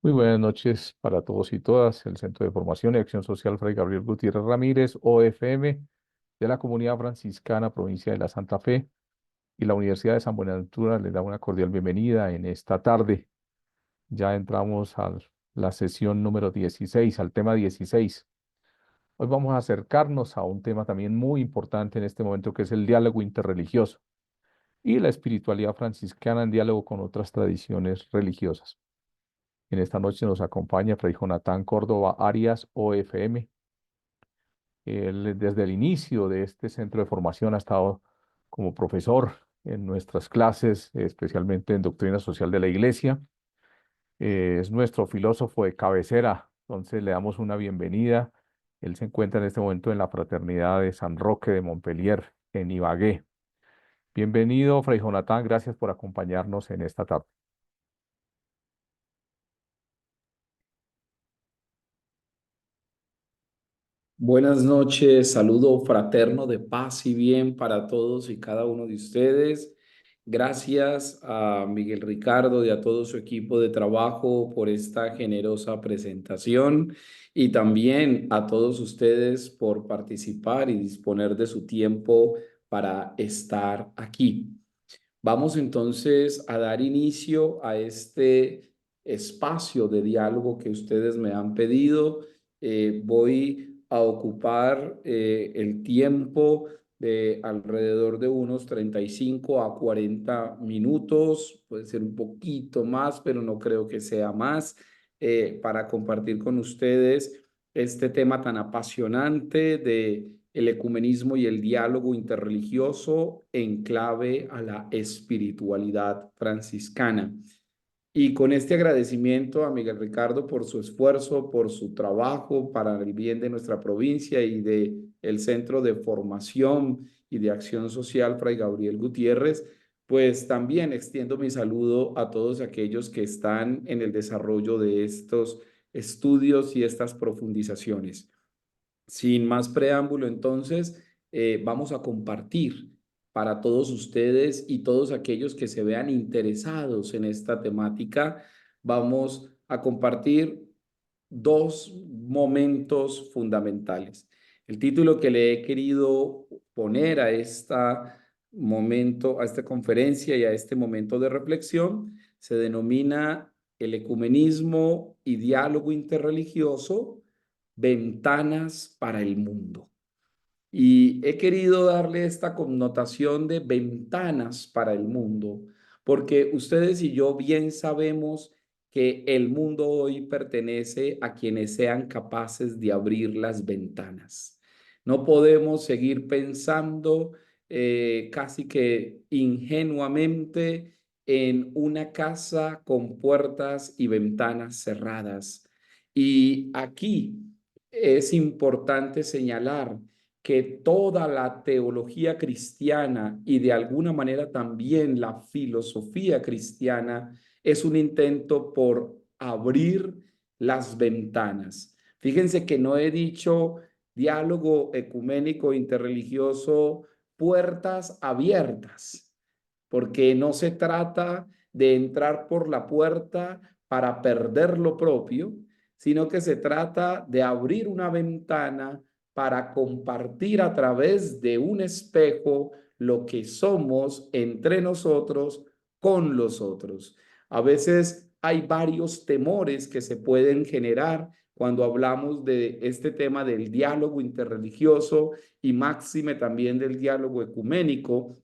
Muy buenas noches para todos y todas. El Centro de Formación y Acción Social Fray Gabriel Gutiérrez Ramírez, OFM, de la Comunidad Franciscana, Provincia de la Santa Fe, y la Universidad de San Buenaventura les da una cordial bienvenida en esta tarde. Ya entramos a la sesión número 16, al tema 16. Hoy vamos a acercarnos a un tema también muy importante en este momento, que es el diálogo interreligioso y la espiritualidad franciscana en diálogo con otras tradiciones religiosas. En esta noche nos acompaña Fray Jonatán Córdoba Arias, OFM. Él desde el inicio de este centro de formación ha estado como profesor en nuestras clases, especialmente en Doctrina Social de la Iglesia. Es nuestro filósofo de cabecera, entonces le damos una bienvenida. Él se encuentra en este momento en la Fraternidad de San Roque de Montpellier, en Ibagué. Bienvenido, Fray Jonatán, gracias por acompañarnos en esta tarde. Buenas noches, saludo fraterno de paz y bien para todos y cada uno de ustedes. Gracias a Miguel Ricardo y a todo su equipo de trabajo por esta generosa presentación y también a todos ustedes por participar y disponer de su tiempo para estar aquí. Vamos entonces a dar inicio a este espacio de diálogo que ustedes me han pedido. Voy a ocupar el tiempo de alrededor de unos 35 a 40 minutos, puede ser un poquito más, pero no creo que sea más, para compartir con ustedes este tema tan apasionante de el ecumenismo y el diálogo interreligioso en clave a la espiritualidad franciscana. Y con este agradecimiento a Miguel Ricardo por su esfuerzo, por su trabajo para el bien de nuestra provincia y de el Centro de Formación y de Acción Social Fray Gabriel Gutiérrez, pues también extiendo mi saludo a todos aquellos que están en el desarrollo de estos estudios y estas profundizaciones. Sin más preámbulo, entonces, vamos a compartir para todos ustedes y todos aquellos que se vean interesados en esta temática, vamos a compartir dos momentos fundamentales. El título que le he querido poner a a esta conferencia y a este momento de reflexión se denomina el ecumenismo y diálogo interreligioso, ventanas para el mundo. Y he querido darle esta connotación de ventanas para el mundo, porque ustedes y yo bien sabemos que el mundo hoy pertenece a quienes sean capaces de abrir las ventanas. No podemos seguir pensando casi que ingenuamente en una casa con puertas y ventanas cerradas. Y aquí es importante señalar que toda la teología cristiana y de alguna manera también la filosofía cristiana es un intento por abrir las ventanas. Fíjense que no he dicho diálogo ecuménico interreligioso, puertas abiertas, porque no se trata de entrar por la puerta para perder lo propio, sino que se trata de abrir una ventana para compartir a través de un espejo lo que somos entre nosotros con los otros. A veces hay varios temores que se pueden generar cuando hablamos de este tema del diálogo interreligioso y máxime también del diálogo ecuménico,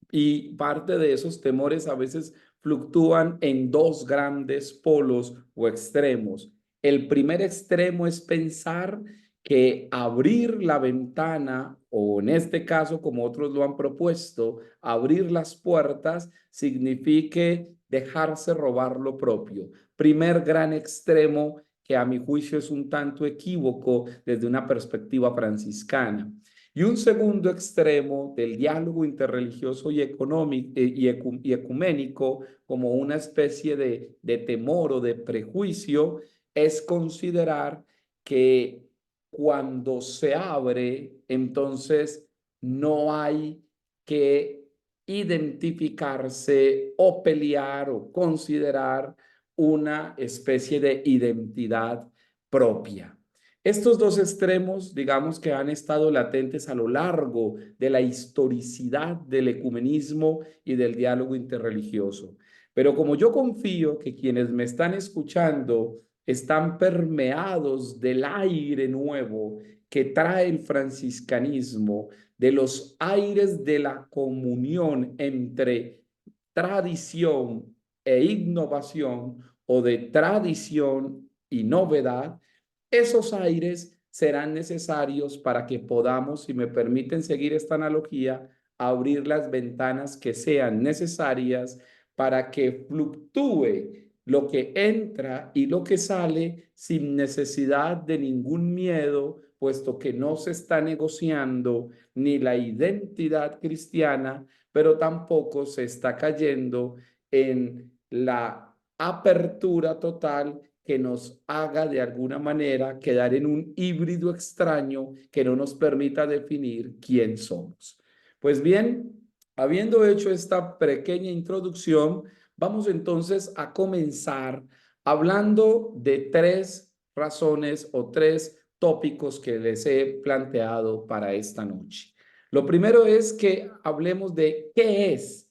y parte de esos temores a veces fluctúan en dos grandes polos o extremos. El primer extremo es pensar que abrir la ventana, o en este caso, como otros lo han propuesto, abrir las puertas, signifique dejarse robar lo propio. Primer gran extremo que a mi juicio es un tanto equívoco desde una perspectiva franciscana. Y un segundo extremo del diálogo interreligioso y, económico, y ecuménico, como una especie de temor o de prejuicio, es considerar que cuando se abre, entonces no hay que identificarse o pelear o considerar una especie de identidad propia. Estos dos extremos, digamos que han estado latentes a lo largo de la historicidad del ecumenismo y del diálogo interreligioso. Pero como yo confío que quienes me están escuchando están permeados del aire nuevo que trae el franciscanismo, de los aires de la comunión entre tradición e innovación o de tradición y novedad, esos aires serán necesarios para que podamos, si me permiten seguir esta analogía, abrir las ventanas que sean necesarias para que fluctúe lo que entra y lo que sale sin necesidad de ningún miedo, puesto que no se está negociando ni la identidad cristiana, pero tampoco se está cayendo en la apertura total que nos haga de alguna manera quedar en un híbrido extraño que no nos permita definir quién somos. Pues bien, habiendo hecho esta pequeña introducción, vamos entonces a comenzar hablando de tres razones o tres tópicos que les he planteado para esta noche. Lo primero es que hablemos de qué es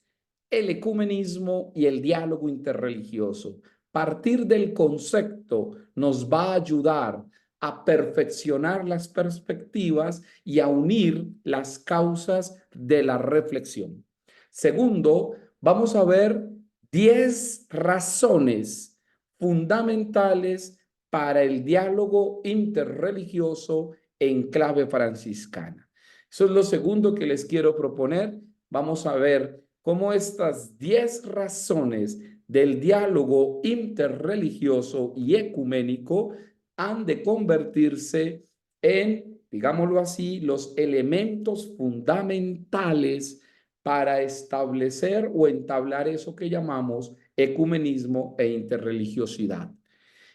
el ecumenismo y el diálogo interreligioso. Partir del concepto nos va a ayudar a perfeccionar las perspectivas y a unir las causas de la reflexión. Segundo, vamos a ver 10 razones fundamentales para el diálogo interreligioso en clave franciscana. Eso es lo segundo que les quiero proponer. Vamos a ver cómo estas 10 razones del diálogo interreligioso y ecuménico han de convertirse en, digámoslo así, los elementos fundamentales para establecer o entablar eso que llamamos ecumenismo e interreligiosidad.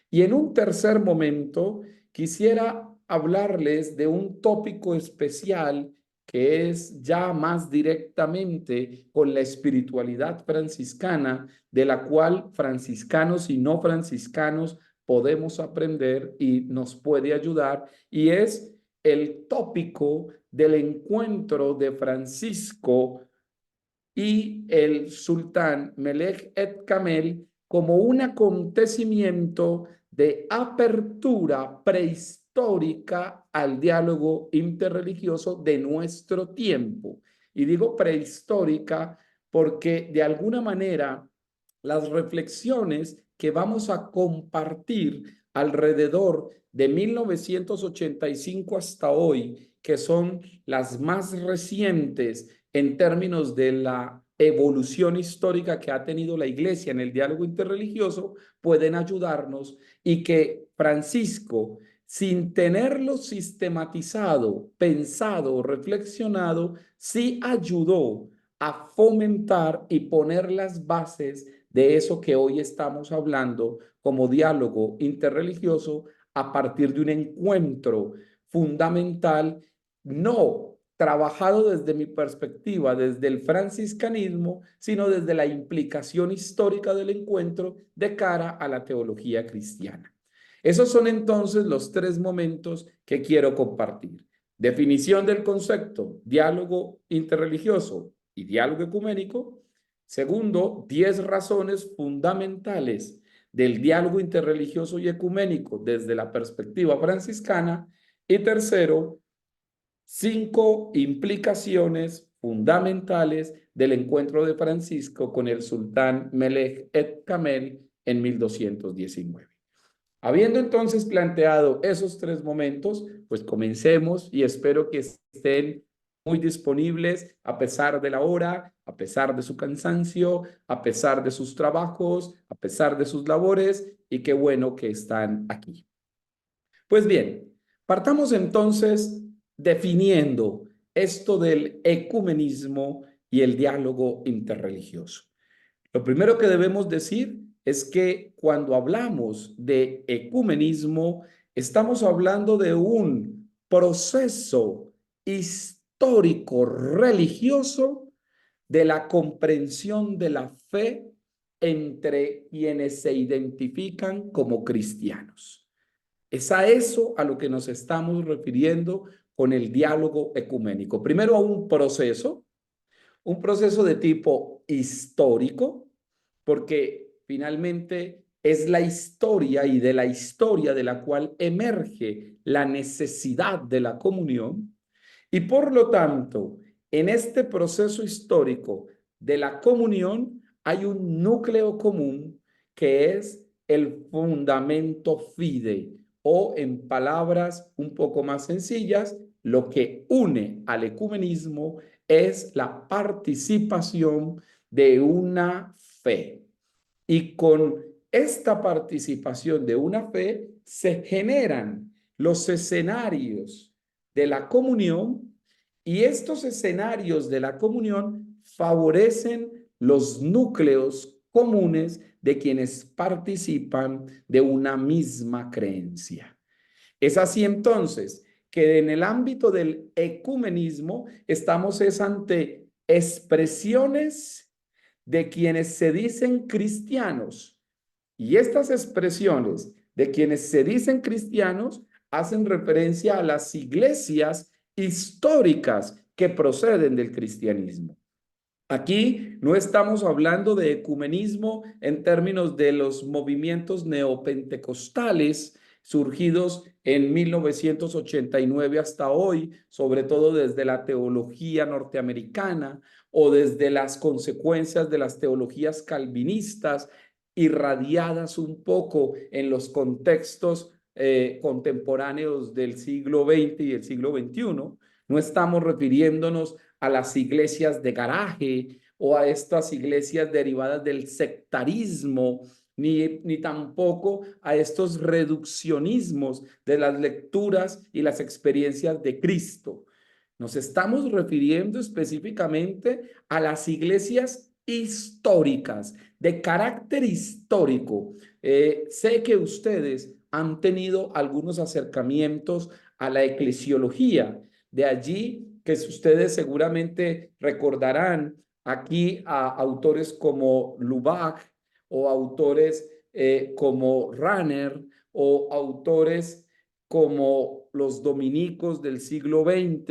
Y en un tercer momento quisiera hablarles de un tópico especial que es ya más directamente con la espiritualidad franciscana, de la cual franciscanos y no franciscanos podemos aprender y nos puede ayudar, y es el tópico del encuentro de Francisco y el sultán Melech et Kamel como un acontecimiento de apertura prehistórica al diálogo interreligioso de nuestro tiempo. Y digo prehistórica porque de alguna manera las reflexiones que vamos a compartir alrededor de 1985 hasta hoy, que son las más recientes en términos de la evolución histórica que ha tenido la Iglesia en el diálogo interreligioso, pueden ayudarnos, y que Francisco, sin tenerlo sistematizado, pensado o reflexionado, sí ayudó a fomentar y poner las bases de eso que hoy estamos hablando como diálogo interreligioso a partir de un encuentro fundamental, no trabajado desde mi perspectiva, desde el franciscanismo, sino desde la implicación histórica del encuentro de cara a la teología cristiana. Esos son entonces los tres momentos que quiero compartir. Definición del concepto, diálogo interreligioso y diálogo ecuménico. Segundo, 10 razones fundamentales del diálogo interreligioso y ecuménico desde la perspectiva franciscana. Y tercero, 5 implicaciones fundamentales del encuentro de Francisco con el sultán Melech et Kamel en 1219. Habiendo entonces planteado esos tres momentos, pues comencemos, y espero que estén muy disponibles a pesar de la hora, a pesar de su cansancio, a pesar de sus trabajos, a pesar de sus labores, y qué bueno que están aquí. Pues bien, partamos entonces definiendo esto del ecumenismo y el diálogo interreligioso. Lo primero que debemos decir es que cuando hablamos de ecumenismo, estamos hablando de un proceso histórico religioso de la comprensión de la fe entre quienes se identifican como cristianos. Es a eso a lo que nos estamos refiriendo con el diálogo ecuménico. Primero, a un proceso de tipo histórico, porque finalmente es la historia y de la historia de la cual emerge la necesidad de la comunión. Y por lo tanto, en este proceso histórico de la comunión hay un núcleo común que es el fundamento fide, o en palabras un poco más sencillas, lo que une al ecumenismo es la participación de una fe. Y con esta participación de una fe se generan los escenarios de la comunión, y estos escenarios de la comunión favorecen los núcleos comunes de quienes participan de una misma creencia. Es así entonces que en el ámbito del ecumenismo estamos ante expresiones de quienes se dicen cristianos, y estas expresiones de quienes se dicen cristianos hacen referencia a las iglesias históricas que proceden del cristianismo. Aquí no estamos hablando de ecumenismo en términos de los movimientos neopentecostales surgidos en 1989 hasta hoy, sobre todo desde la teología norteamericana o desde las consecuencias de las teologías calvinistas irradiadas un poco en los contextos contemporáneos del siglo XX y el siglo XXI. No estamos refiriéndonos a las iglesias de garaje o a estas iglesias derivadas del sectarismo, ni tampoco a estos reduccionismos de las lecturas y las experiencias de Cristo. Nos estamos refiriendo específicamente a las iglesias históricas, de carácter histórico. Sé que ustedes han tenido algunos acercamientos a la eclesiología. De allí que ustedes seguramente recordarán aquí a autores como Lubac o autores como Rahner o autores como los dominicos del siglo XX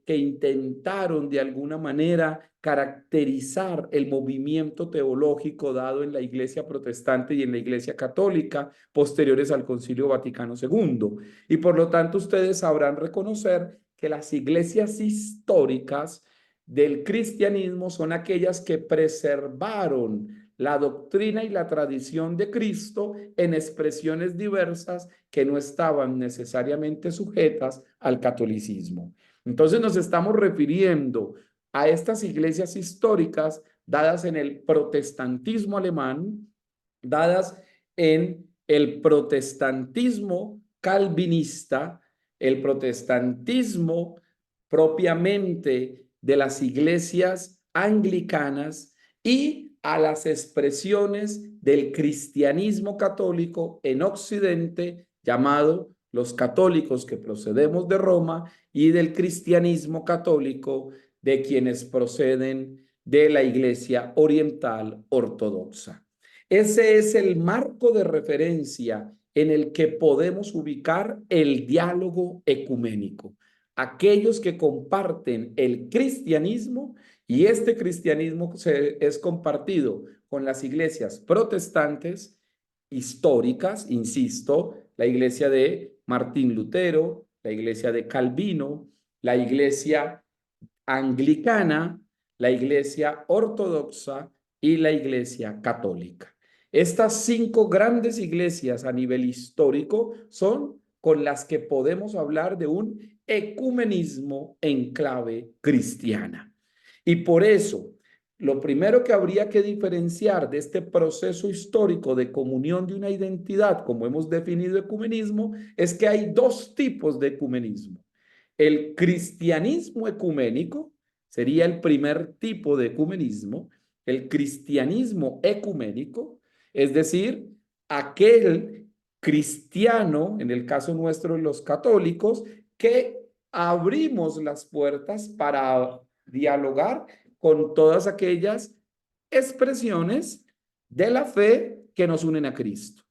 que intentaron de alguna manera caracterizar el movimiento teológico dado en la Iglesia protestante y en la Iglesia católica posteriores al Concilio Vaticano II. Y por lo tanto ustedes sabrán reconocer que las iglesias históricas del cristianismo son aquellas que preservaron la doctrina y la tradición de Cristo en expresiones diversas que no estaban necesariamente sujetas al catolicismo. Entonces nos estamos refiriendo a estas iglesias históricas dadas en el protestantismo alemán, dadas en el protestantismo calvinista, el protestantismo propiamente de las iglesias anglicanas y a las expresiones del cristianismo católico en Occidente, llamado los católicos que procedemos de Roma, y del cristianismo católico de quienes proceden de la Iglesia Oriental Ortodoxa. Ese es el marco de referencia en el que podemos ubicar el diálogo ecuménico. Aquellos que comparten el cristianismo, y este cristianismo es compartido con las iglesias protestantes históricas, insisto, la iglesia de Martín Lutero, la iglesia de Calvino, la iglesia anglicana, la iglesia ortodoxa y la iglesia católica. Estas 5 grandes iglesias a nivel histórico son con las que podemos hablar de un ecumenismo en clave cristiana. Y por eso, lo primero que habría que diferenciar de este proceso histórico de comunión de una identidad, como hemos definido ecumenismo, es que hay 2 tipos de ecumenismo. El cristianismo ecuménico sería el primer tipo de ecumenismo, el cristianismo ecuménico, es decir, aquel cristiano, en el caso nuestro los católicos, que abrimos las puertas para dialogar con todas aquellas expresiones de la fe que nos unen a Cristo.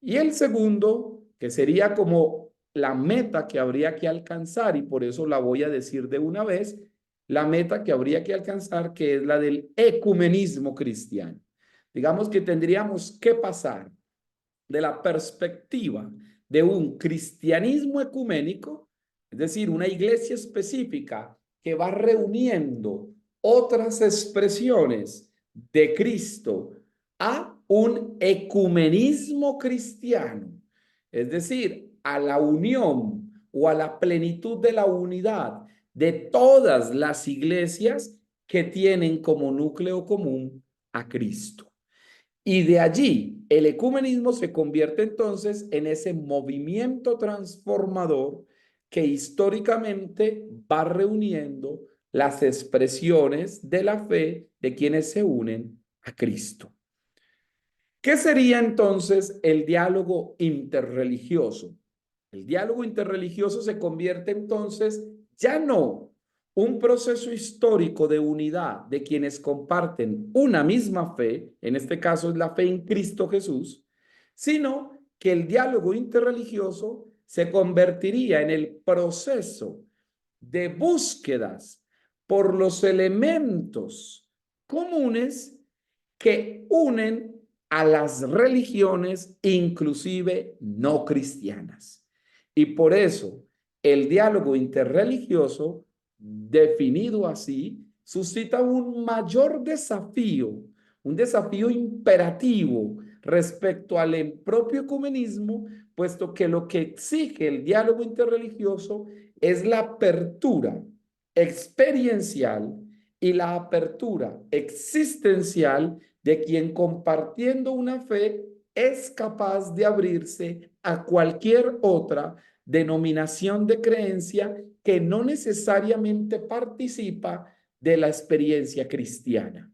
Y el segundo, que sería como la meta que habría que alcanzar, y por eso la voy a decir de una vez, la meta que habría que alcanzar, que es la del ecumenismo cristiano. Digamos que tendríamos que pasar de la perspectiva de un cristianismo ecuménico, es decir, una iglesia específica que va reuniendo otras expresiones de Cristo, a un ecumenismo cristiano, es decir, a la unión o a la plenitud de la unidad de todas las iglesias que tienen como núcleo común a Cristo. Y de allí el ecumenismo se convierte entonces en ese movimiento transformador que históricamente va reuniendo las expresiones de la fe de quienes se unen a Cristo. ¿Qué sería entonces el diálogo interreligioso? El diálogo interreligioso se convierte entonces ya no un proceso histórico de unidad de quienes comparten una misma fe, en este caso es la fe en Cristo Jesús, sino que el diálogo interreligioso se convertiría en el proceso de búsquedas por los elementos comunes que unen a las religiones, inclusive no cristianas. Y por eso el diálogo interreligioso, definido así, suscita un mayor desafío, un desafío imperativo respecto al propio ecumenismo, puesto que lo que exige el diálogo interreligioso es la apertura experiencial y la apertura existencial de quien compartiendo una fe es capaz de abrirse a cualquier otra denominación de creencia que no necesariamente participa de la experiencia cristiana.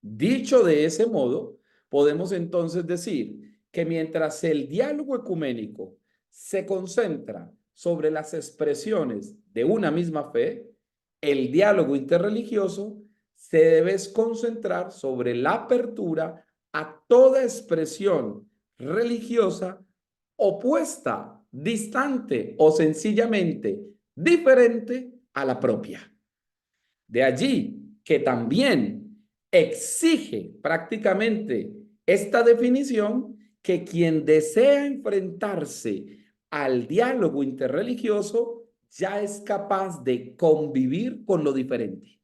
Dicho de ese modo, podemos entonces decir que mientras el diálogo ecuménico se concentra sobre las expresiones de una misma fe, el diálogo interreligioso se debe concentrar sobre la apertura a toda expresión religiosa opuesta, distante o sencillamente diferente a la propia. De allí que también exige prácticamente esta definición que quien desea enfrentarse al diálogo interreligioso ya es capaz de convivir con lo diferente.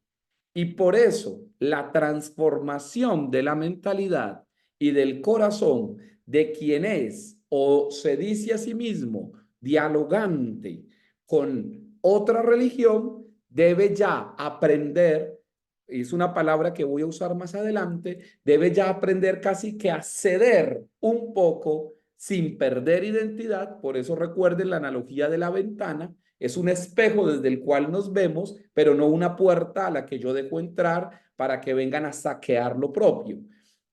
Y por eso la transformación de la mentalidad y del corazón de quien es o se dice a sí mismo dialogante con otra religión debe ya aprender, es una palabra que voy a usar más adelante, debe ya aprender casi que a ceder un poco sin perder identidad. Por eso recuerden la analogía de la ventana. Es un espejo desde el cual nos vemos, pero no una puerta a la que yo dejo entrar para que vengan a saquear lo propio.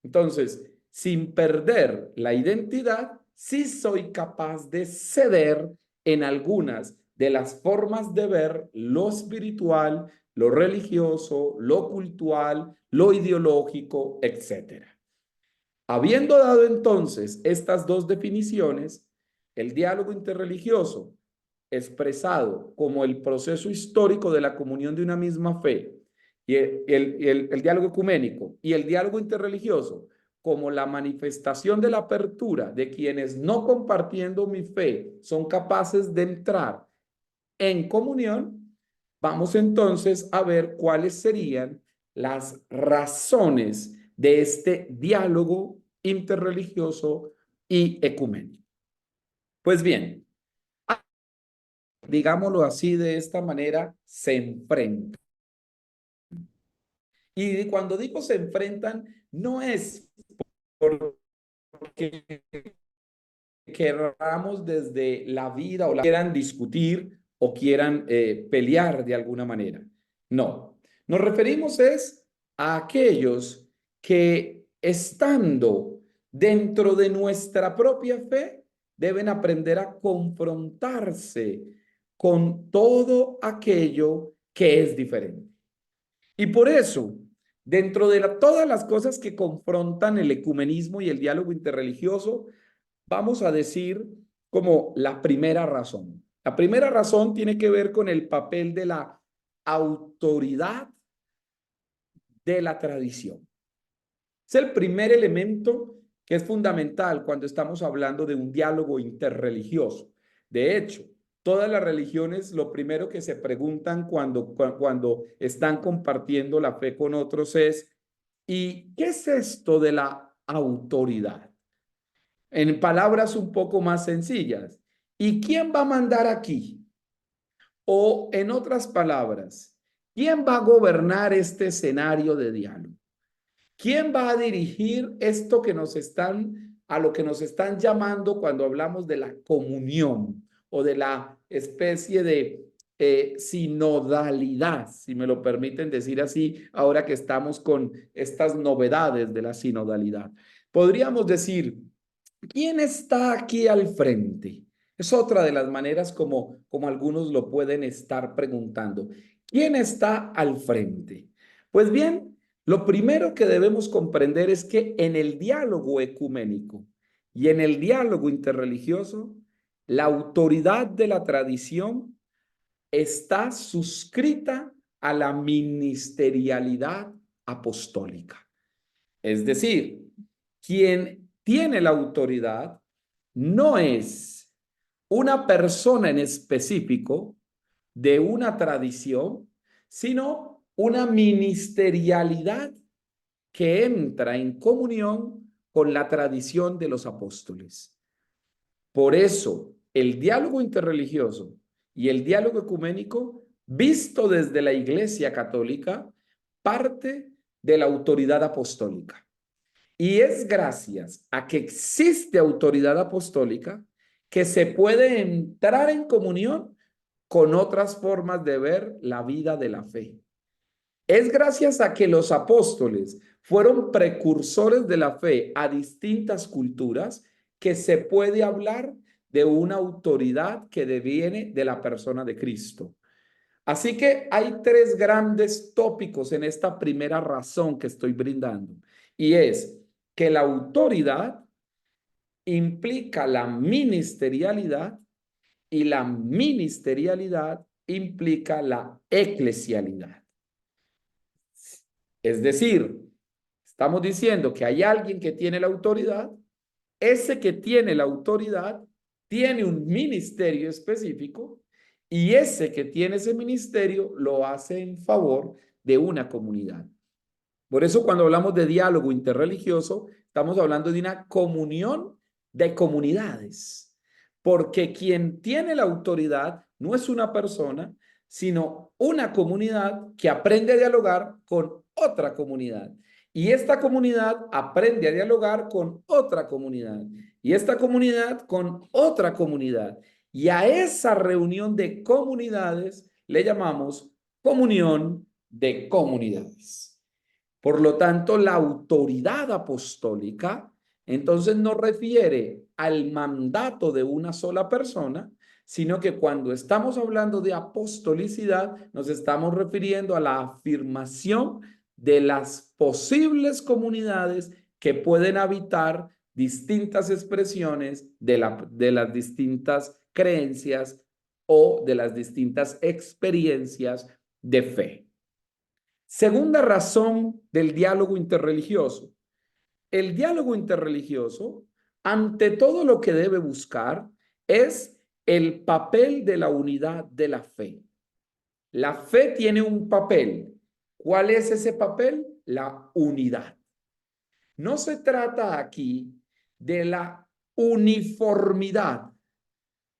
Entonces, sin perder la identidad, sí soy capaz de ceder en algunas de las formas de ver lo espiritual, lo religioso, lo cultural, lo ideológico, etc. Habiendo dado entonces estas dos definiciones, el diálogo interreligioso, expresado como el proceso histórico de la comunión de una misma fe, y el diálogo ecuménico y el diálogo interreligioso como la manifestación de la apertura de quienes no compartiendo mi fe son capaces de entrar en comunión, vamos entonces a ver cuáles serían las razones de este diálogo interreligioso y ecuménico. Pues bien, digámoslo así, de esta manera, se enfrentan. Y cuando digo se enfrentan, no es porque queramos desde la vida o la quieran discutir o quieran pelear de alguna manera. No, nos referimos es a aquellos que estando dentro de nuestra propia fe deben aprender a confrontarse con todo aquello que es diferente. Y por eso Dentro de todas las cosas que confrontan el ecumenismo y el diálogo interreligioso, vamos a decir como la primera razón. La primera razón tiene que ver con el papel de la autoridad de la tradición. Es el primer elemento que es fundamental cuando estamos hablando de un diálogo interreligioso. De hecho, todas las religiones lo primero que se preguntan cuando están compartiendo la fe con otros es, ¿y qué es esto de la autoridad? En palabras un poco más sencillas, ¿y quién va a mandar aquí? O en otras palabras, ¿quién va a gobernar este escenario de diálogo? ¿Quién va a dirigir esto a lo que nos están llamando cuando hablamos de la comunión o de la especie de sinodalidad, si me lo permiten decir así, ahora que estamos con estas novedades de la sinodalidad? Podríamos decir, ¿quién está aquí al frente? Es otra de las maneras como algunos lo pueden estar preguntando. ¿Quién está al frente? Pues bien, lo primero que debemos comprender es que en el diálogo ecuménico y en el diálogo interreligioso, la autoridad de la tradición está suscrita a la ministerialidad apostólica. Es decir, quien tiene la autoridad no es una persona en específico de una tradición, sino una ministerialidad que entra en comunión con la tradición de los apóstoles. Por eso, el diálogo interreligioso y el diálogo ecuménico, visto desde la Iglesia Católica, parte de la autoridad apostólica. Y es gracias a que existe autoridad apostólica que se puede entrar en comunión con otras formas de ver la vida de la fe. Es gracias a que los apóstoles fueron precursores de la fe a distintas culturas que se puede hablar de una autoridad que deviene de la persona de Cristo. Así que hay tres grandes tópicos en esta primera razón que estoy brindando, y es que la autoridad implica la ministerialidad y la ministerialidad implica la eclesialidad. Es decir, estamos diciendo que hay alguien que tiene la autoridad, ese que tiene la autoridad tiene un ministerio específico y ese que tiene ese ministerio lo hace en favor de una comunidad. Por eso cuando hablamos de diálogo interreligioso, estamos hablando de una comunión de comunidades, porque quien tiene la autoridad no es una persona, sino una comunidad que aprende a dialogar con otra comunidad. Y esta comunidad aprende a dialogar con otra comunidad. Y esta comunidad con otra comunidad. Y a esa reunión de comunidades le llamamos comunión de comunidades. Por lo tanto, la autoridad apostólica entonces no refiere al mandato de una sola persona, sino que cuando estamos hablando de apostolicidad, nos estamos refiriendo a la afirmación de las posibles comunidades que pueden habitar distintas expresiones de las distintas creencias o de las distintas experiencias de fe. Segunda razón del diálogo interreligioso. El diálogo interreligioso, ante todo lo que debe buscar, es el papel de la unidad de la fe. La fe tiene un papel. ¿Cuál es ese papel? La unidad. No se trata aquí de la uniformidad,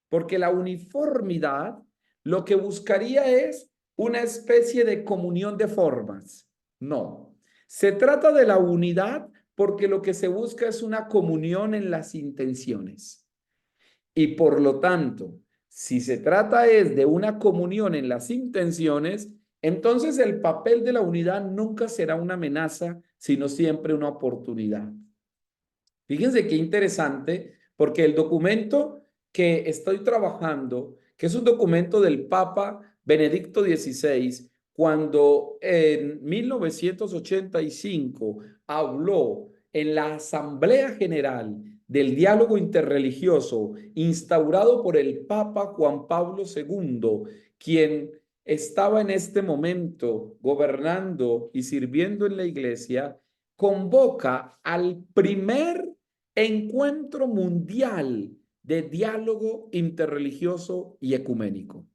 porque la uniformidad lo que buscaría es una especie de comunión de formas. No, se trata de la unidad porque lo que se busca es una comunión en las intenciones. Y por lo tanto, si se trata es de una comunión en las intenciones, entonces el papel de la unidad nunca será una amenaza, sino siempre una oportunidad. Fíjense qué interesante, porque el documento que estoy trabajando, que es un documento del Papa Benedicto XVI, cuando en 1985 habló en la Asamblea General del Diálogo Interreligioso instaurado por el Papa Juan Pablo II, quien estaba en este momento gobernando y sirviendo en la iglesia, convoca al primer encuentro mundial de diálogo interreligioso y ecuménico.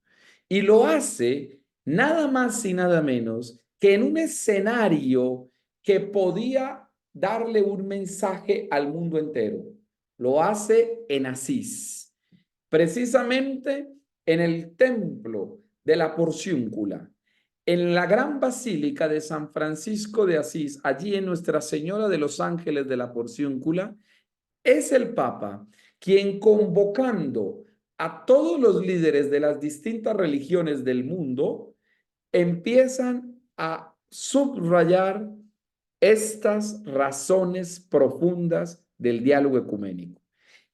Y lo hace nada más y nada menos que en un escenario que podía darle un mensaje al mundo entero. Lo hace en Asís, precisamente en el templo de la Porciúncula, en la gran basílica de San Francisco de Asís, allí en Nuestra Señora de los Ángeles de la Porciúncula. Es el Papa quien, convocando a todos los líderes de las distintas religiones del mundo, empiezan a subrayar estas razones profundas del diálogo ecuménico.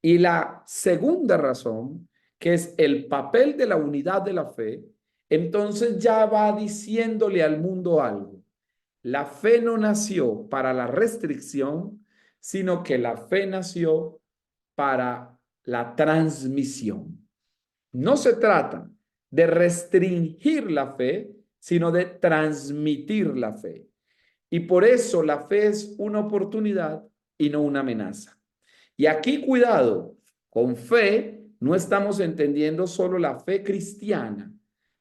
Y la segunda razón, que es el papel de la unidad de la fe, entonces ya va diciéndole al mundo algo. La fe no nació para la restricción, sino que la fe nació para la transmisión. No se trata de restringir la fe, sino de transmitir la fe. Y por eso la fe es una oportunidad y no una amenaza. Y aquí cuidado, con fe no estamos entendiendo solo la fe cristiana,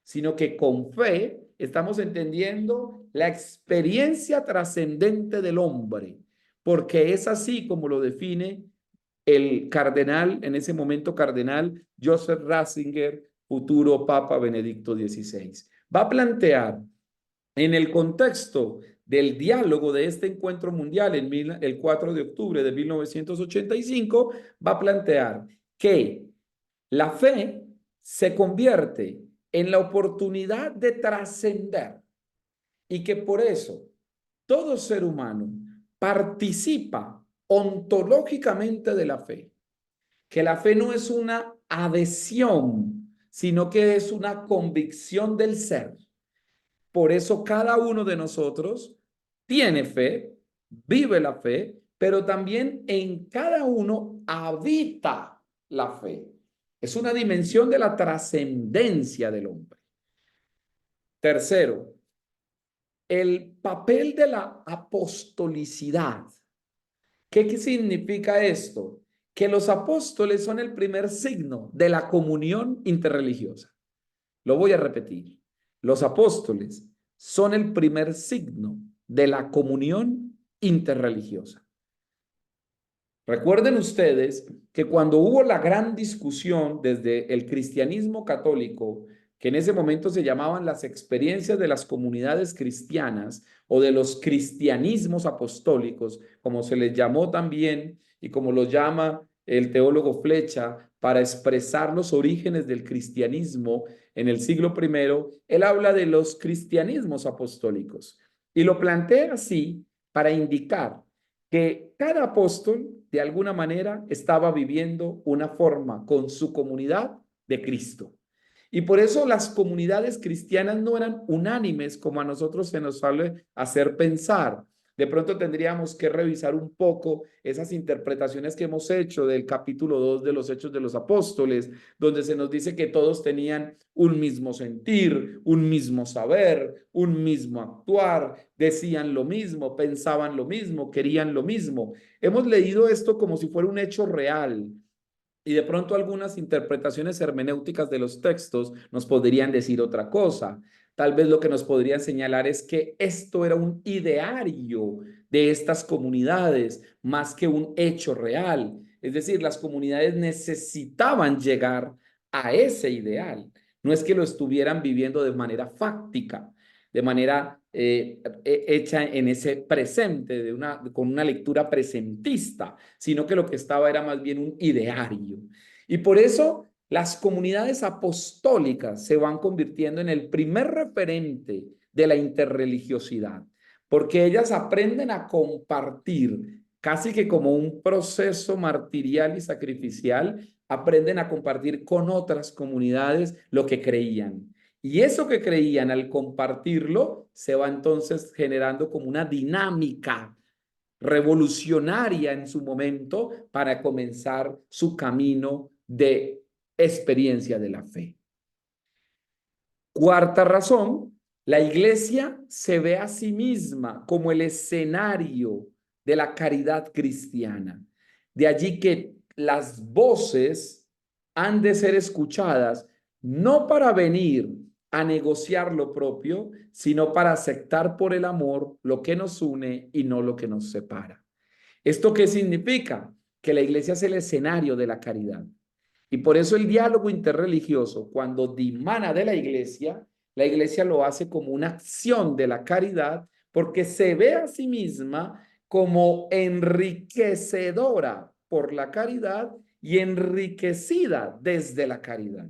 sino que con fe estamos entendiendo la experiencia trascendente del hombre, porque es así como lo define el cardenal, en ese momento cardenal Joseph Ratzinger, futuro Papa Benedicto XVI. Va a plantear en el contexto del diálogo de este encuentro mundial el 4 de octubre de 1985, va a plantear que la fe se convierte en la oportunidad de trascender y que por eso todo ser humano participa ontológicamente de la fe, que la fe no es una adhesión, sino que es una convicción del ser. Por eso cada uno de nosotros tiene fe, vive la fe, pero también en cada uno habita la fe. Es una dimensión de la trascendencia del hombre. Tercero, el papel de la apostolicidad. ¿Qué significa esto? Que los apóstoles son el primer signo de la comunión interreligiosa. Lo voy a repetir. Los apóstoles son el primer signo de la comunión interreligiosa. Recuerden ustedes que cuando hubo la gran discusión desde el cristianismo católico, que en ese momento se llamaban las experiencias de las comunidades cristianas o de los cristianismos apostólicos, como se les llamó también y como lo llama el teólogo Flecha para expresar los orígenes del cristianismo en el siglo I, él habla de los cristianismos apostólicos y lo plantea así para indicar que cada apóstol de alguna manera estaba viviendo una forma con su comunidad de Cristo. Y por eso las comunidades cristianas no eran unánimes como a nosotros se nos suele hacer pensar. De pronto tendríamos que revisar un poco esas interpretaciones que hemos hecho del capítulo 2 de los Hechos de los Apóstoles, donde se nos dice que todos tenían un mismo sentir, un mismo saber, un mismo actuar, decían lo mismo, pensaban lo mismo, querían lo mismo. Hemos leído esto como si fuera un hecho real. Y de pronto algunas interpretaciones hermenéuticas de los textos nos podrían decir otra cosa. Tal vez lo que nos podrían señalar es que esto era un ideario de estas comunidades más que un hecho real. Es decir, las comunidades necesitaban llegar a ese ideal. No es que lo estuvieran viviendo de manera fáctica, de manera hecha en ese presente, con una lectura presentista, sino que lo que estaba era más bien un ideario. Y por eso las comunidades apostólicas se van convirtiendo en el primer referente de la interreligiosidad, porque ellas aprenden a compartir, casi que como un proceso martirial y sacrificial, aprenden a compartir con otras comunidades lo que creían. Y eso que creían al compartirlo se va entonces generando como una dinámica revolucionaria en su momento para comenzar su camino de experiencia de la fe. Cuarta razón, la iglesia se ve a sí misma como el escenario de la caridad cristiana. De allí que las voces han de ser escuchadas no para venir a negociar lo propio, sino para aceptar por el amor lo que nos une y no lo que nos separa. ¿Esto qué significa? Que la iglesia es el escenario de la caridad. Y por eso el diálogo interreligioso, cuando dimana de la iglesia lo hace como una acción de la caridad, porque se ve a sí misma como enriquecedora por la caridad y enriquecida desde la caridad.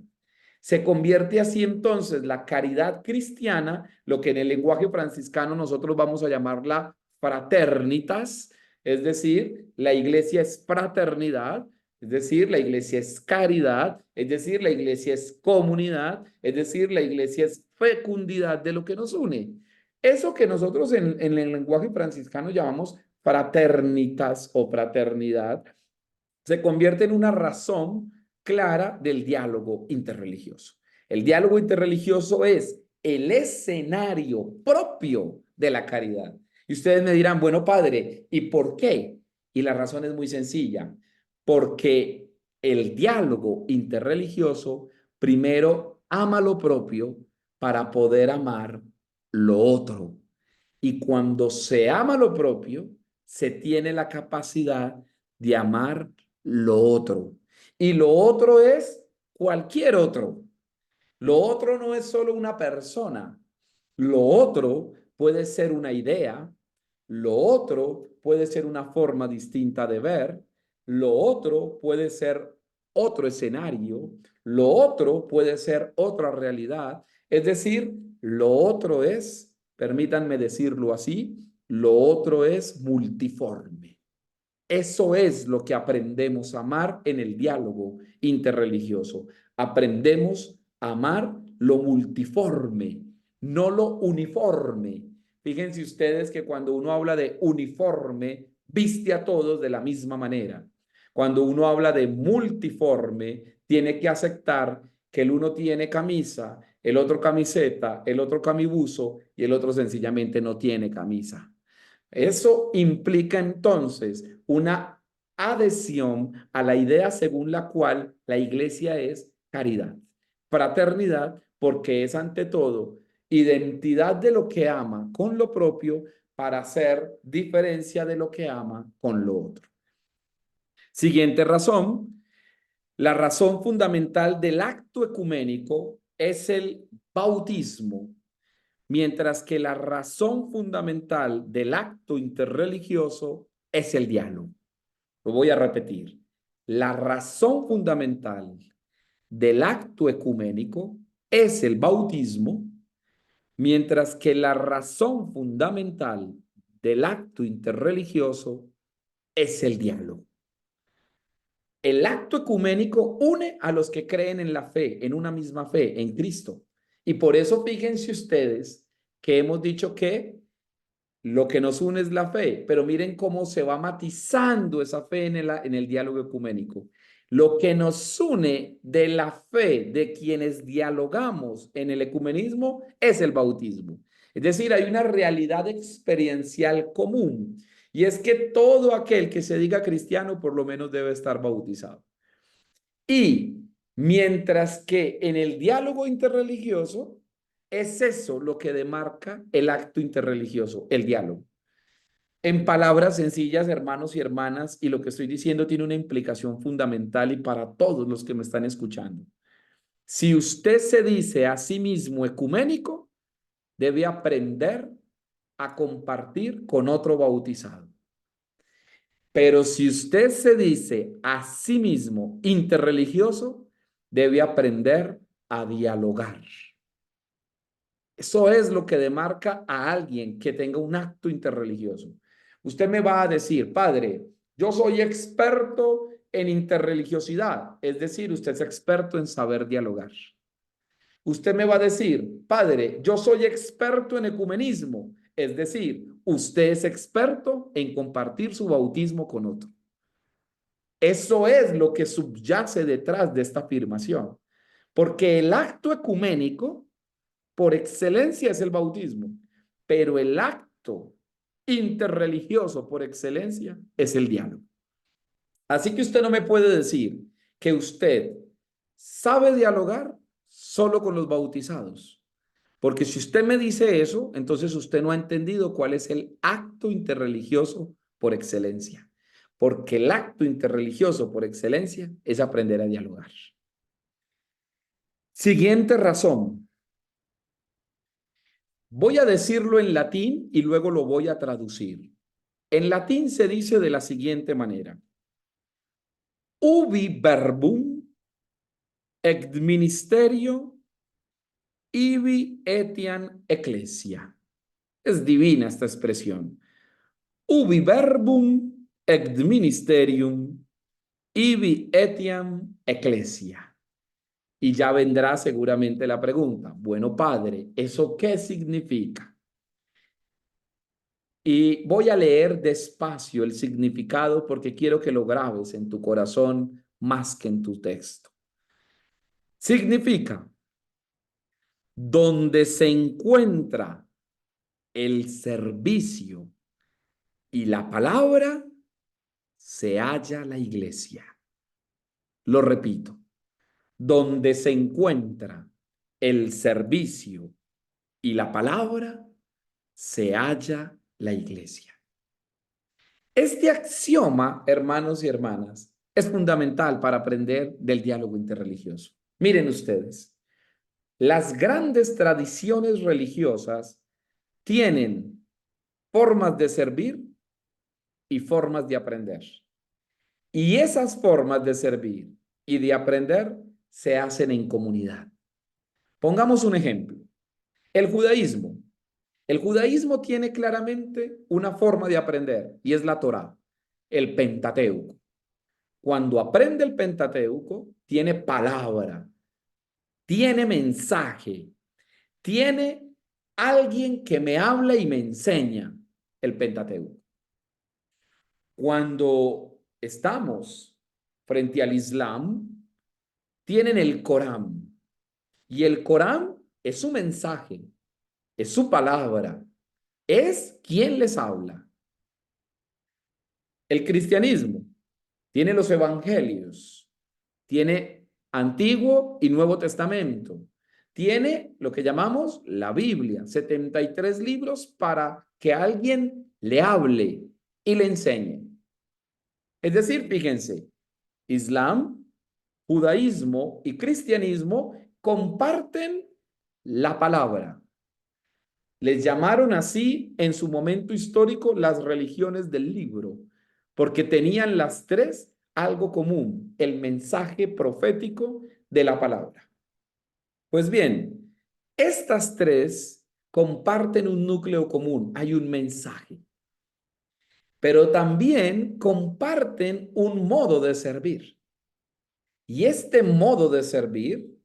Se convierte así entonces la caridad cristiana, lo que en el lenguaje franciscano nosotros vamos a llamarla fraternitas, es decir, la iglesia es fraternidad, es decir, la iglesia es caridad, es decir, la iglesia es comunidad, es decir, la iglesia es fecundidad de lo que nos une. Eso que nosotros en el lenguaje franciscano llamamos fraternitas o fraternidad, se convierte en una razón clara del diálogo interreligioso. El diálogo interreligioso es el escenario propio de la caridad. Y ustedes me dirán, bueno, padre, ¿y por qué? Y la razón es muy sencilla, porque el diálogo interreligioso primero ama lo propio para poder amar lo otro. Y cuando se ama lo propio, se tiene la capacidad de amar lo otro. Y lo otro es cualquier otro. Lo otro no es solo una persona. Lo otro puede ser una idea. Lo otro puede ser una forma distinta de ver. Lo otro puede ser otro escenario. Lo otro puede ser otra realidad. Es decir, lo otro es, permítanme decirlo así, lo otro es multiforme. Eso es lo que aprendemos a amar en el diálogo interreligioso. Aprendemos a amar lo multiforme, no lo uniforme. Fíjense ustedes que cuando uno habla de uniforme, viste a todos de la misma manera. Cuando uno habla de multiforme, tiene que aceptar que el uno tiene camisa, el otro camiseta, el otro camibuzo y el otro sencillamente no tiene camisa. Eso implica entonces una adhesión a la idea según la cual la iglesia es caridad, fraternidad, porque es ante todo identidad de lo que ama con lo propio para hacer diferencia de lo que ama con lo otro. Siguiente razón, la razón fundamental del acto ecuménico es el bautismo, mientras que la razón fundamental del acto interreligioso es el diálogo. Lo voy a repetir. La razón fundamental del acto ecuménico es el bautismo, mientras que la razón fundamental del acto interreligioso es el diálogo. El acto ecuménico une a los que creen en la fe, en una misma fe, en Cristo. Y por eso fíjense ustedes que hemos dicho que lo que nos une es la fe, pero miren cómo se va matizando esa fe en el diálogo ecuménico. Lo que nos une de la fe de quienes dialogamos en el ecumenismo es el bautismo. Es decir, hay una realidad experiencial común y es que todo aquel que se diga cristiano por lo menos debe estar bautizado. Y mientras que en el diálogo interreligioso es eso lo que demarca el acto interreligioso, el diálogo. En palabras sencillas, hermanos y hermanas, y lo que estoy diciendo tiene una implicación fundamental y para todos los que me están escuchando. Si usted se dice a sí mismo ecuménico, debe aprender a compartir con otro bautizado. Pero si usted se dice a sí mismo interreligioso, debe aprender a dialogar. Eso es lo que demarca a alguien que tenga un acto interreligioso. Usted me va a decir, padre, yo soy experto en interreligiosidad, es decir, usted es experto en saber dialogar. Usted me va a decir, padre, yo soy experto en ecumenismo. Es decir, usted es experto en compartir su bautismo con otro. Eso es lo que subyace detrás de esta afirmación. Porque el acto ecuménico, por excelencia, es el bautismo. Pero el acto interreligioso, por excelencia, es el diálogo. Así que usted no me puede decir que usted sabe dialogar solo con los bautizados. Porque si usted me dice eso, entonces usted no ha entendido cuál es el acto interreligioso por excelencia. Porque el acto interreligioso por excelencia es aprender a dialogar. Siguiente razón. Voy a decirlo en latín y luego lo voy a traducir. En latín se dice de la siguiente manera. Ubi verbum et ministerio ibi etiam ecclesia. Es divina esta expresión. Ubi verbum et ministerium ibi etiam ecclesia. Y ya vendrá seguramente la pregunta, bueno, padre, ¿eso qué significa? Y voy a leer despacio el significado porque quiero que lo grabes en tu corazón más que en tu texto. Significa, donde se encuentra el servicio y la palabra, se halla la iglesia. Lo repito, donde se encuentra el servicio y la palabra, se halla la iglesia. Este axioma, hermanos y hermanas, es fundamental para aprender del diálogo interreligioso. Miren ustedes, las grandes tradiciones religiosas tienen formas de servir y formas de aprender. Y esas formas de servir y de aprender se hacen en comunidad. Pongamos un ejemplo. El judaísmo. El judaísmo tiene claramente una forma de aprender y es la Torá, el Pentateuco. Cuando aprende el Pentateuco, tiene palabra, tiene mensaje, tiene alguien que me habla y me enseña el Pentateuco. Cuando estamos frente al Islam, tienen el Corán. Y el Corán es su mensaje, es su palabra, es quien les habla. El cristianismo tiene los evangelios, tiene Antiguo y Nuevo Testamento, tiene lo que llamamos la Biblia, 73 libros para que alguien le hable y le enseñe. Es decir, fíjense, Islam, judaísmo y cristianismo comparten la palabra. Les llamaron así en su momento histórico las religiones del libro, porque tenían las tres algo común, el mensaje profético de la palabra. Pues bien, estas tres comparten un núcleo común, hay un mensaje, pero también comparten un modo de servir. Y este modo de servir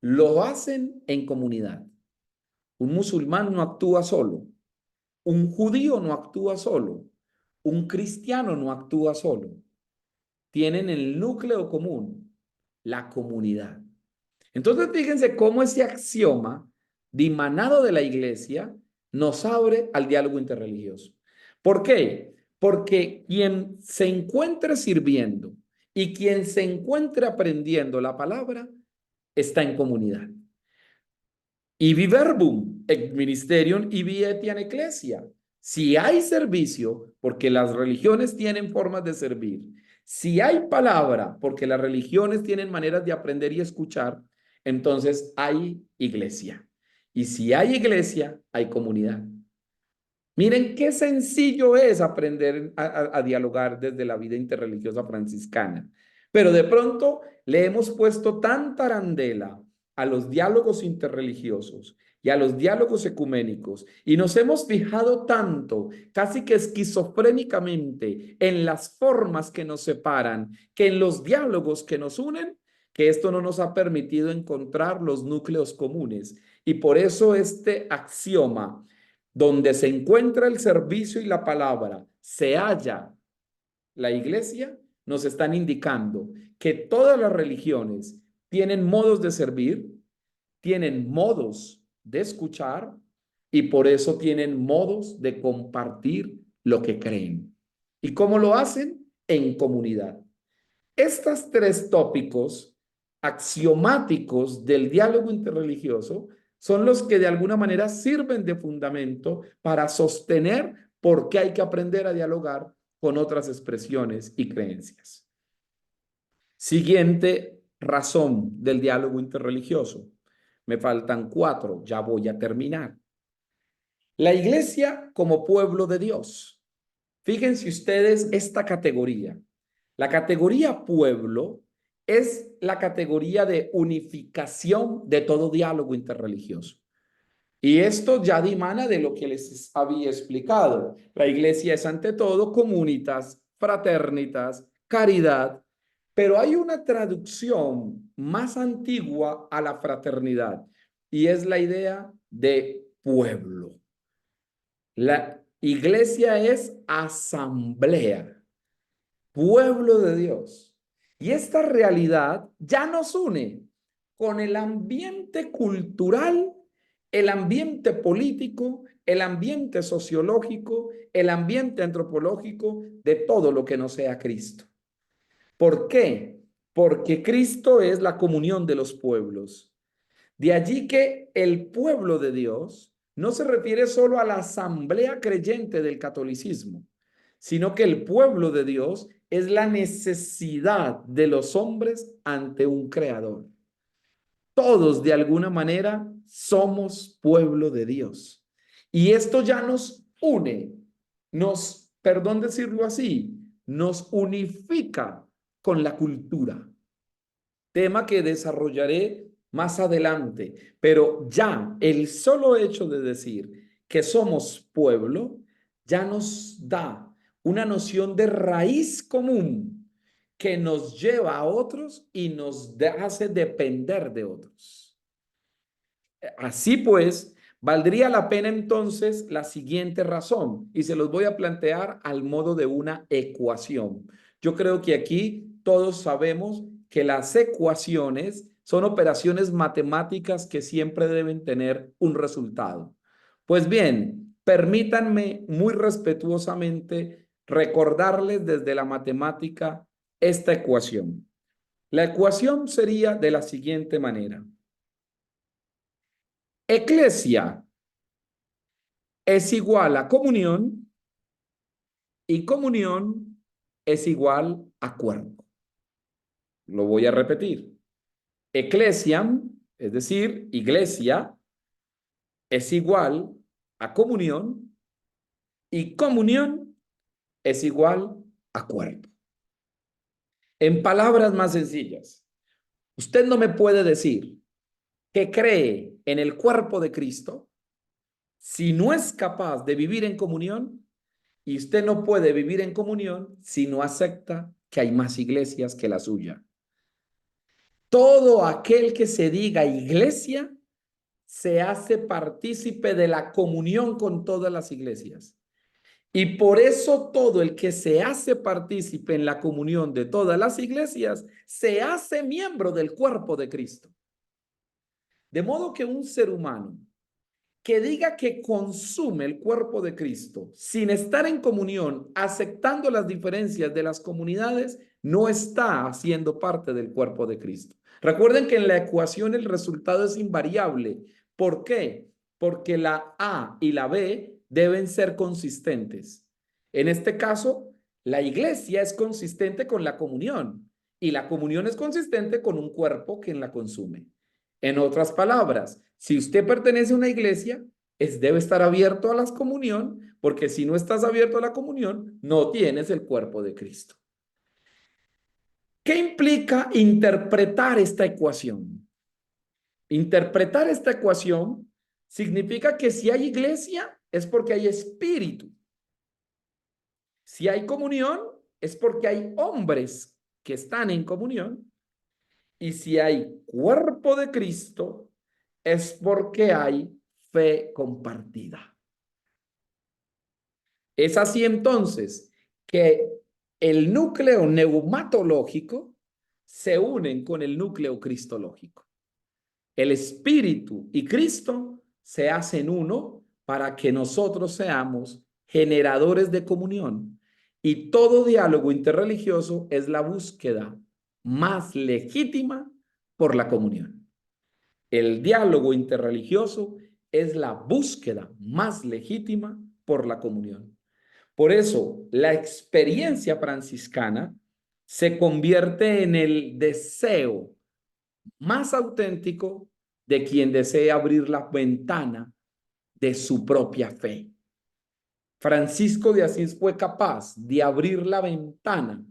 lo hacen en comunidad. Un musulmán no actúa solo, un judío no actúa solo, un cristiano no actúa solo. Tienen el núcleo común, la comunidad. Entonces, fíjense cómo ese axioma dimanado de la iglesia nos abre al diálogo interreligioso. ¿Por qué? Porque quien se encuentre sirviendo y quien se encuentre aprendiendo la palabra está en comunidad. Ibi verbum et ministerium ibi etiam ecclesia. Si hay servicio, porque las religiones tienen formas de servir. Si hay palabra, porque las religiones tienen maneras de aprender y escuchar, entonces hay iglesia. Y si hay iglesia, hay comunidad. Miren qué sencillo es aprender a dialogar desde la vida interreligiosa franciscana. Pero de pronto le hemos puesto tanta arandela a los diálogos interreligiosos y a los diálogos ecuménicos y nos hemos fijado tanto, casi que esquizofrénicamente, en las formas que nos separan, que en los diálogos que nos unen, que esto no nos ha permitido encontrar los núcleos comunes. Y por eso este axioma, donde se encuentra el servicio y la palabra, se halla la iglesia, nos están indicando que todas las religiones tienen modos de servir, tienen modos de escuchar y por eso tienen modos de compartir lo que creen. ¿Y cómo lo hacen? En comunidad. Estos tres tópicos axiomáticos del diálogo interreligioso son los que de alguna manera sirven de fundamento para sostener por qué hay que aprender a dialogar con otras expresiones y creencias. Siguiente razón del diálogo interreligioso. Me faltan 4, ya voy a terminar. La iglesia como pueblo de Dios. Fíjense ustedes esta categoría. La categoría pueblo es la categoría de unificación de todo diálogo interreligioso. Y esto ya dimana de lo que les había explicado. La iglesia es ante todo comunitas, fraternitas, caridad, pero hay una traducción más antigua a la fraternidad y es la idea de pueblo. La iglesia es asamblea, pueblo de Dios. Y esta realidad ya nos une con el ambiente cultural, el ambiente político, el ambiente sociológico, el ambiente antropológico de todo lo que no sea Cristo. ¿Por qué? Porque Cristo es la comunión de los pueblos. De allí que el pueblo de Dios no se refiere solo a la asamblea creyente del catolicismo, sino que el pueblo de Dios es la necesidad de los hombres ante un creador. Todos de alguna manera somos pueblo de Dios. Y esto ya nos une, perdón decirlo así, nos unifica con la cultura. Tema que desarrollaré más adelante, pero ya el solo hecho de decir que somos pueblo ya nos da una noción de raíz común que nos lleva a otros y nos hace depender de otros. Así pues, valdría la pena entonces la siguiente razón y se los voy a plantear al modo de una ecuación. Yo creo que aquí todos sabemos que las ecuaciones son operaciones matemáticas que siempre deben tener un resultado. Pues bien, permítanme muy respetuosamente recordarles desde la matemática esta ecuación. La ecuación sería de la siguiente manera. Eclesia es igual a comunión y comunión es igual a cuerpo. Lo voy a repetir. Eclesiam, es decir, iglesia, es igual a comunión y comunión es igual a cuerpo. En palabras más sencillas, usted no me puede decir que cree en el cuerpo de Cristo si no es capaz de vivir en comunión. Y usted no puede vivir en comunión si no acepta que hay más iglesias que la suya. Todo aquel que se diga iglesia se hace partícipe de la comunión con todas las iglesias. Y por eso todo el que se hace partícipe en la comunión de todas las iglesias se hace miembro del cuerpo de Cristo. De modo que un ser humano que diga que consume el cuerpo de Cristo sin estar en comunión, aceptando las diferencias de las comunidades, no está haciendo parte del cuerpo de Cristo. Recuerden que en la ecuación el resultado es invariable. ¿Por qué? Porque la A y la B deben ser consistentes. En este caso, la iglesia es consistente con la comunión y la comunión es consistente con un cuerpo que la consume. En otras palabras, si usted pertenece a una iglesia, debe estar abierto a la comunión, porque si no estás abierto a la comunión, no tienes el cuerpo de Cristo. ¿Qué implica interpretar esta ecuación? Interpretar esta ecuación significa que si hay iglesia, es porque hay espíritu. Si hay comunión, es porque hay hombres que están en comunión. Y si hay cuerpo de Cristo, es porque hay fe compartida. Es así entonces que el núcleo neumatológico se unen con el núcleo cristológico. El Espíritu y Cristo se hacen uno para que nosotros seamos generadores de comunión. Y todo diálogo interreligioso es la búsqueda más legítima por la comunión. El diálogo interreligioso es la búsqueda más legítima por la comunión. Por eso, la experiencia franciscana se convierte en el deseo más auténtico de quien desea abrir la ventana de su propia fe. Francisco de Asís fue capaz de abrir la ventana,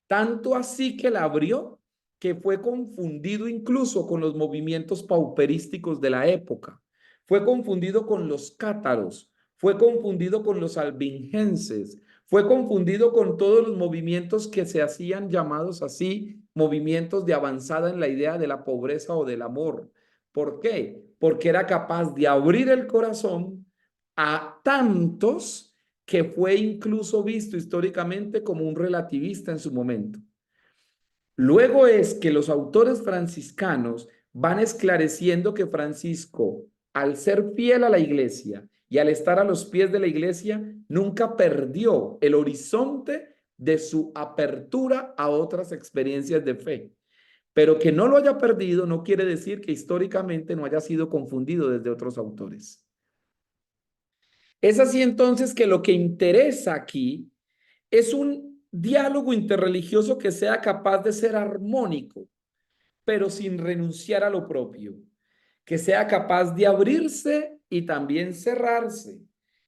tanto así que la abrió, que fue confundido incluso con los movimientos pauperísticos de la época. Fue confundido con los cátaros, fue confundido con los albingenses, fue confundido con todos los movimientos que se hacían llamados así, movimientos de avanzada en la idea de la pobreza o del amor. ¿Por qué? Porque era capaz de abrir el corazón a tantos que fue incluso visto históricamente como un relativista en su momento. Luego es que los autores franciscanos van esclareciendo que Francisco, al ser fiel a la iglesia y al estar a los pies de la iglesia, nunca perdió el horizonte de su apertura a otras experiencias de fe. Pero que no lo haya perdido no quiere decir que históricamente no haya sido confundido desde otros autores. Es así entonces que lo que interesa aquí es un diálogo interreligioso que sea capaz de ser armónico, pero sin renunciar a lo propio, que sea capaz de abrirse y también cerrarse.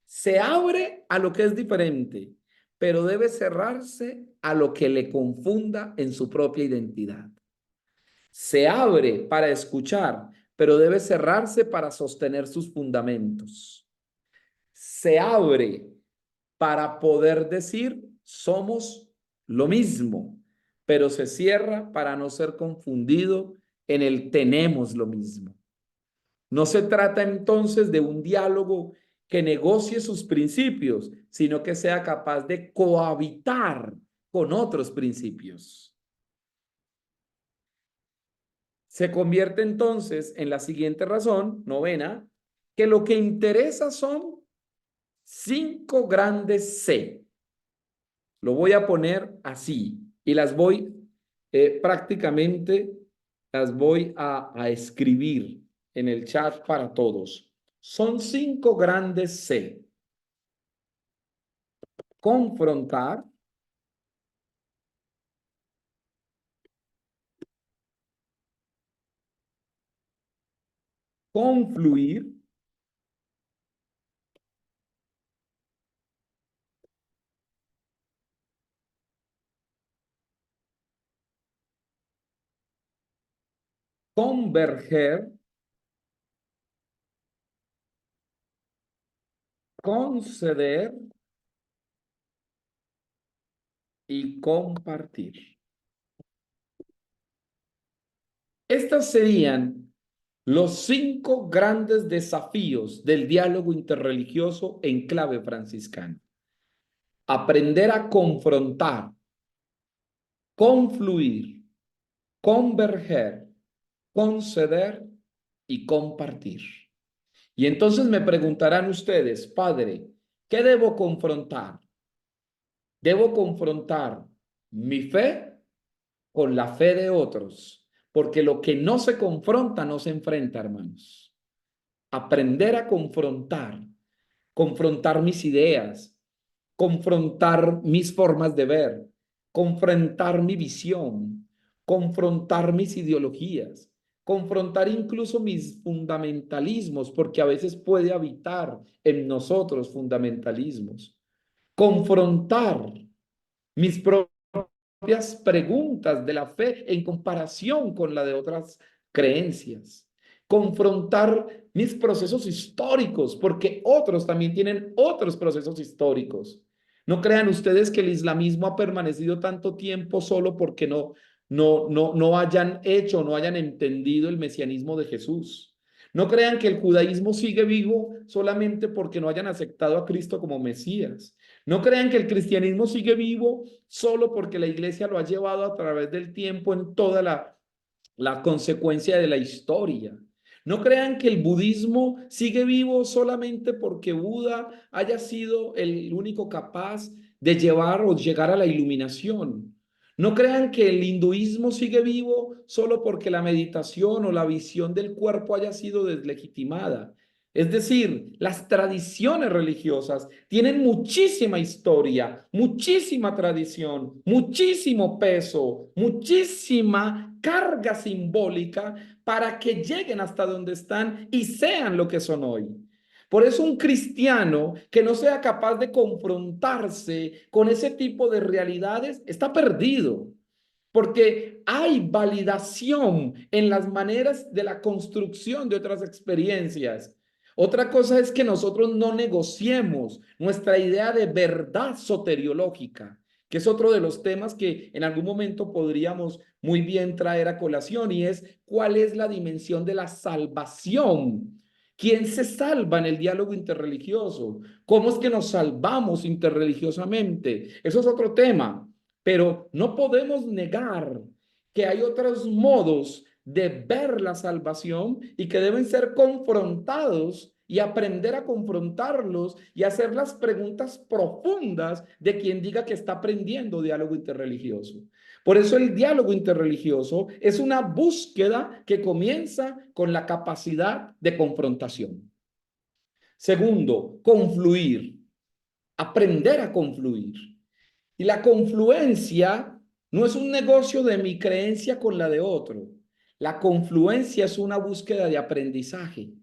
Se abre a lo que es diferente, pero debe cerrarse a lo que le confunda en su propia identidad. Se abre para escuchar, pero debe cerrarse para sostener sus fundamentos. Se abre para poder decir somos lo mismo, pero se cierra para no ser confundido en el tenemos lo mismo. No se trata entonces de un diálogo que negocie sus principios, sino que sea capaz de cohabitar con otros principios. Se convierte entonces en la siguiente razón, novena, que lo que interesa son 5 grandes C. Lo voy a poner así y las voy prácticamente, las voy a escribir en el chat para todos. Son 5 grandes C. Confrontar, confluir, converger, conceder y compartir. Estas serían los 5 grandes desafíos del diálogo interreligioso en clave franciscana. Aprender a confrontar, confluir, converger, conceder y compartir. Y entonces me preguntarán ustedes, padre, ¿qué debo confrontar? Debo confrontar mi fe con la fe de otros, porque lo que no se confronta no se enfrenta, hermanos. Aprender a confrontar, confrontar mis ideas, confrontar mis formas de ver, confrontar mi visión, confrontar mis ideologías, confrontar incluso mis fundamentalismos, porque a veces puede habitar en nosotros fundamentalismos, confrontar mis propias preguntas de la fe en comparación con la de otras creencias, confrontar mis procesos históricos, porque otros también tienen otros procesos históricos. No crean ustedes que el islamismo ha permanecido tanto tiempo solo porque no hayan hecho, no hayan entendido el mesianismo de Jesús. No crean que el judaísmo sigue vivo solamente porque no hayan aceptado a Cristo como Mesías. No crean que el cristianismo sigue vivo solo porque la iglesia lo ha llevado a través del tiempo en toda la consecuencia de la historia. No crean que el budismo sigue vivo solamente porque Buda haya sido el único capaz de llevar o llegar a la iluminación. No crean que el hinduismo sigue vivo solo porque la meditación o la visión del cuerpo haya sido deslegitimada. Es decir, las tradiciones religiosas tienen muchísima historia, muchísima tradición, muchísimo peso, muchísima carga simbólica para que lleguen hasta donde están y sean lo que son hoy. Por eso un cristiano que no sea capaz de confrontarse con ese tipo de realidades está perdido, porque hay validación en las maneras de la construcción de otras experiencias. Otra cosa es que nosotros no negociemos nuestra idea de verdad soteriológica, que es otro de los temas que en algún momento podríamos muy bien traer a colación, y es cuál es la dimensión de la salvación. ¿Quién se salva en el diálogo interreligioso? ¿Cómo es que nos salvamos interreligiosamente? Eso es otro tema, pero no podemos negar que hay otros modos de ver la salvación y que deben ser confrontados y aprender a confrontarlos y hacer las preguntas profundas de quien diga que está aprendiendo diálogo interreligioso. Por eso el diálogo interreligioso es una búsqueda que comienza con la capacidad de confrontación. Segundo, confluir, aprender a confluir. Y la confluencia no es un negocio de mi creencia con la de otro. La confluencia es una búsqueda de aprendizaje,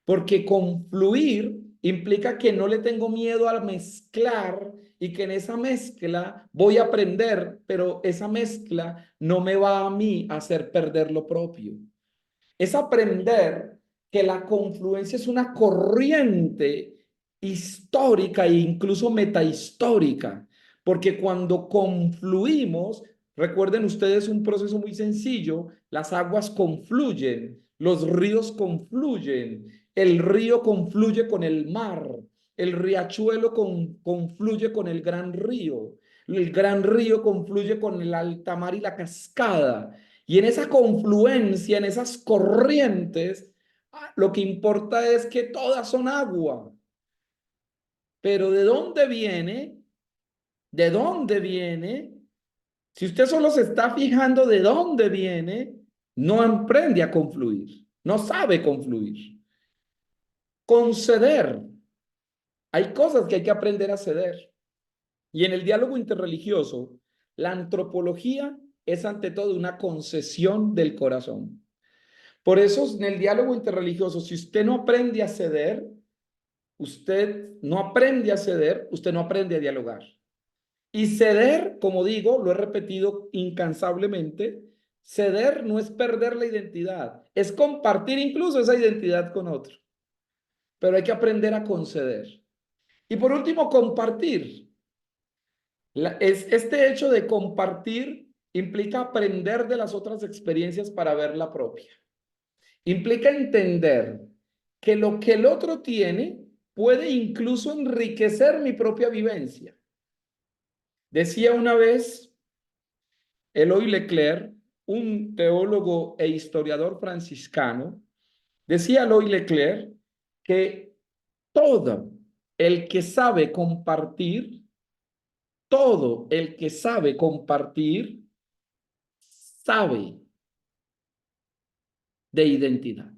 porque confluir implica que no le tengo miedo a mezclar y que en esa mezcla voy a aprender, pero esa mezcla no me va a mí a hacer perder lo propio. Es aprender que la confluencia es una corriente histórica e incluso metahistórica, porque cuando confluimos, recuerden ustedes un proceso muy sencillo, las aguas confluyen, los ríos confluyen, el río confluye con el mar, el riachuelo confluye con el gran río confluye con el alta mar y la cascada. Y en esa confluencia, en esas corrientes, lo que importa es que todas son agua. Pero ¿de dónde viene? ¿De dónde viene? Si usted solo se está fijando de dónde viene, no aprende a confluir, no sabe confluir. Conceder. Hay cosas que hay que aprender a ceder. Y en el diálogo interreligioso, la antropología es ante todo una concesión del corazón. Por eso en el diálogo interreligioso, si usted no aprende a ceder, usted no aprende a dialogar. Y ceder, como digo, lo he repetido incansablemente, ceder no es perder la identidad, es compartir incluso esa identidad con otro. Pero hay que aprender a conceder. Y por último, compartir. Este hecho de compartir implica aprender de las otras experiencias para ver la propia. Implica entender que lo que el otro tiene puede incluso enriquecer mi propia vivencia. Decía una vez Eloy Leclerc, un teólogo e historiador franciscano, decía Eloy Leclerc que todo el que sabe compartir, todo el que sabe compartir, sabe de identidad.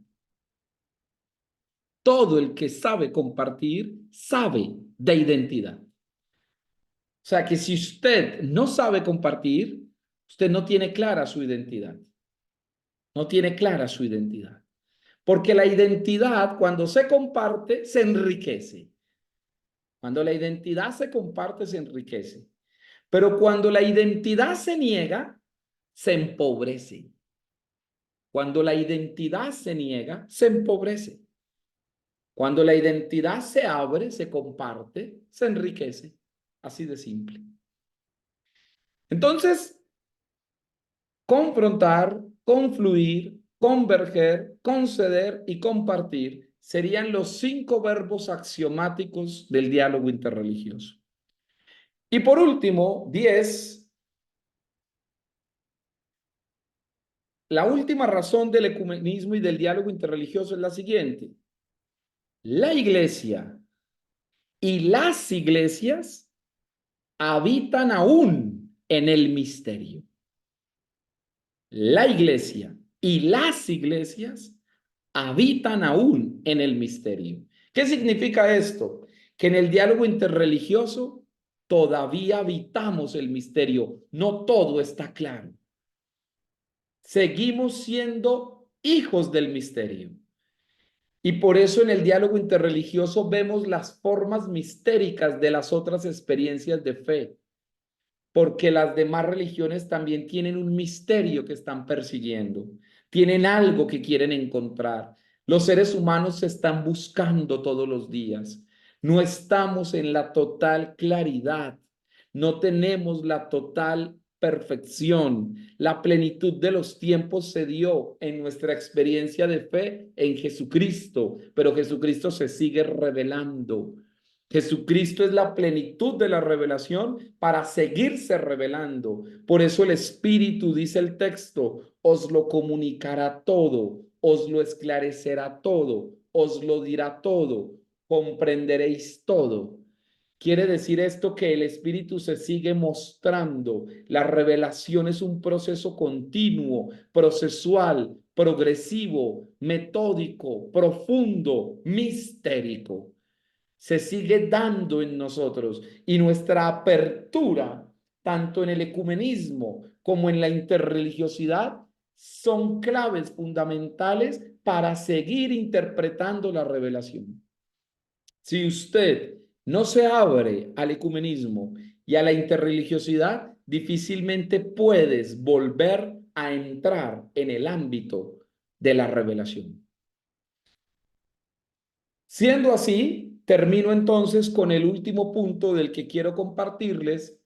Todo el que sabe compartir, sabe de identidad. O sea que si usted no sabe compartir, usted no tiene clara su identidad. No tiene clara su identidad. Porque la identidad, cuando se comparte, se enriquece. Cuando la identidad se comparte, se enriquece. Pero cuando la identidad se niega, se empobrece. Cuando la identidad se niega, se empobrece. Cuando la identidad se abre, se comparte, se enriquece. Así de simple. Entonces, Confrontar, confluir, converger, conceder y compartir serían los 5 verbos axiomáticos del diálogo interreligioso. Y por último, 10, la última razón del ecumenismo y del diálogo interreligioso es la siguiente. La iglesia y las iglesias habitan aún en el misterio. La iglesia y las iglesias habitan aún en el misterio. ¿Qué significa esto? Que en el diálogo interreligioso todavía habitamos el misterio. No todo está claro. Seguimos siendo hijos del misterio. Y por eso en el diálogo interreligioso vemos las formas mistéricas de las otras experiencias de fe, porque las demás religiones también tienen un misterio que están persiguiendo, tienen algo que quieren encontrar. Los seres humanos se están buscando todos los días. No estamos en la total claridad, no tenemos la total perfección. La plenitud de los tiempos se dio en nuestra experiencia de fe en Jesucristo, pero Jesucristo se sigue revelando. Jesucristo es la plenitud de la revelación para seguirse revelando. Por eso el Espíritu, dice el texto, os lo comunicará todo, os lo esclarecerá todo, os lo dirá todo, comprenderéis todo. Quiere decir esto que el Espíritu se sigue mostrando. La revelación es un proceso continuo, procesual, progresivo, metódico, profundo, mistérico. Se sigue dando en nosotros y nuestra apertura, tanto en el ecumenismo como en la interreligiosidad, son claves fundamentales para seguir interpretando la revelación. Si usted no se abre al ecumenismo y a la interreligiosidad, difícilmente puedes volver a entrar en el ámbito de la revelación. Siendo así, termino entonces con el último punto del que quiero compartirles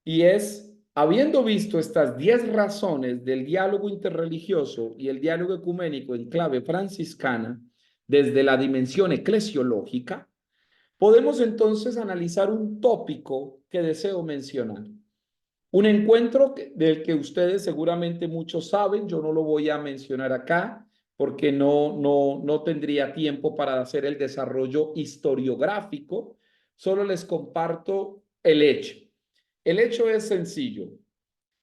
y es, habiendo visto estas 10 razones del diálogo interreligioso y el diálogo ecuménico en clave franciscana desde la dimensión eclesiológica, podemos entonces analizar un tópico que deseo mencionar. Un encuentro del que ustedes seguramente muchos saben, yo no lo voy a mencionar acá porque no tendría tiempo para hacer el desarrollo historiográfico, solo les comparto el hecho. El hecho es sencillo.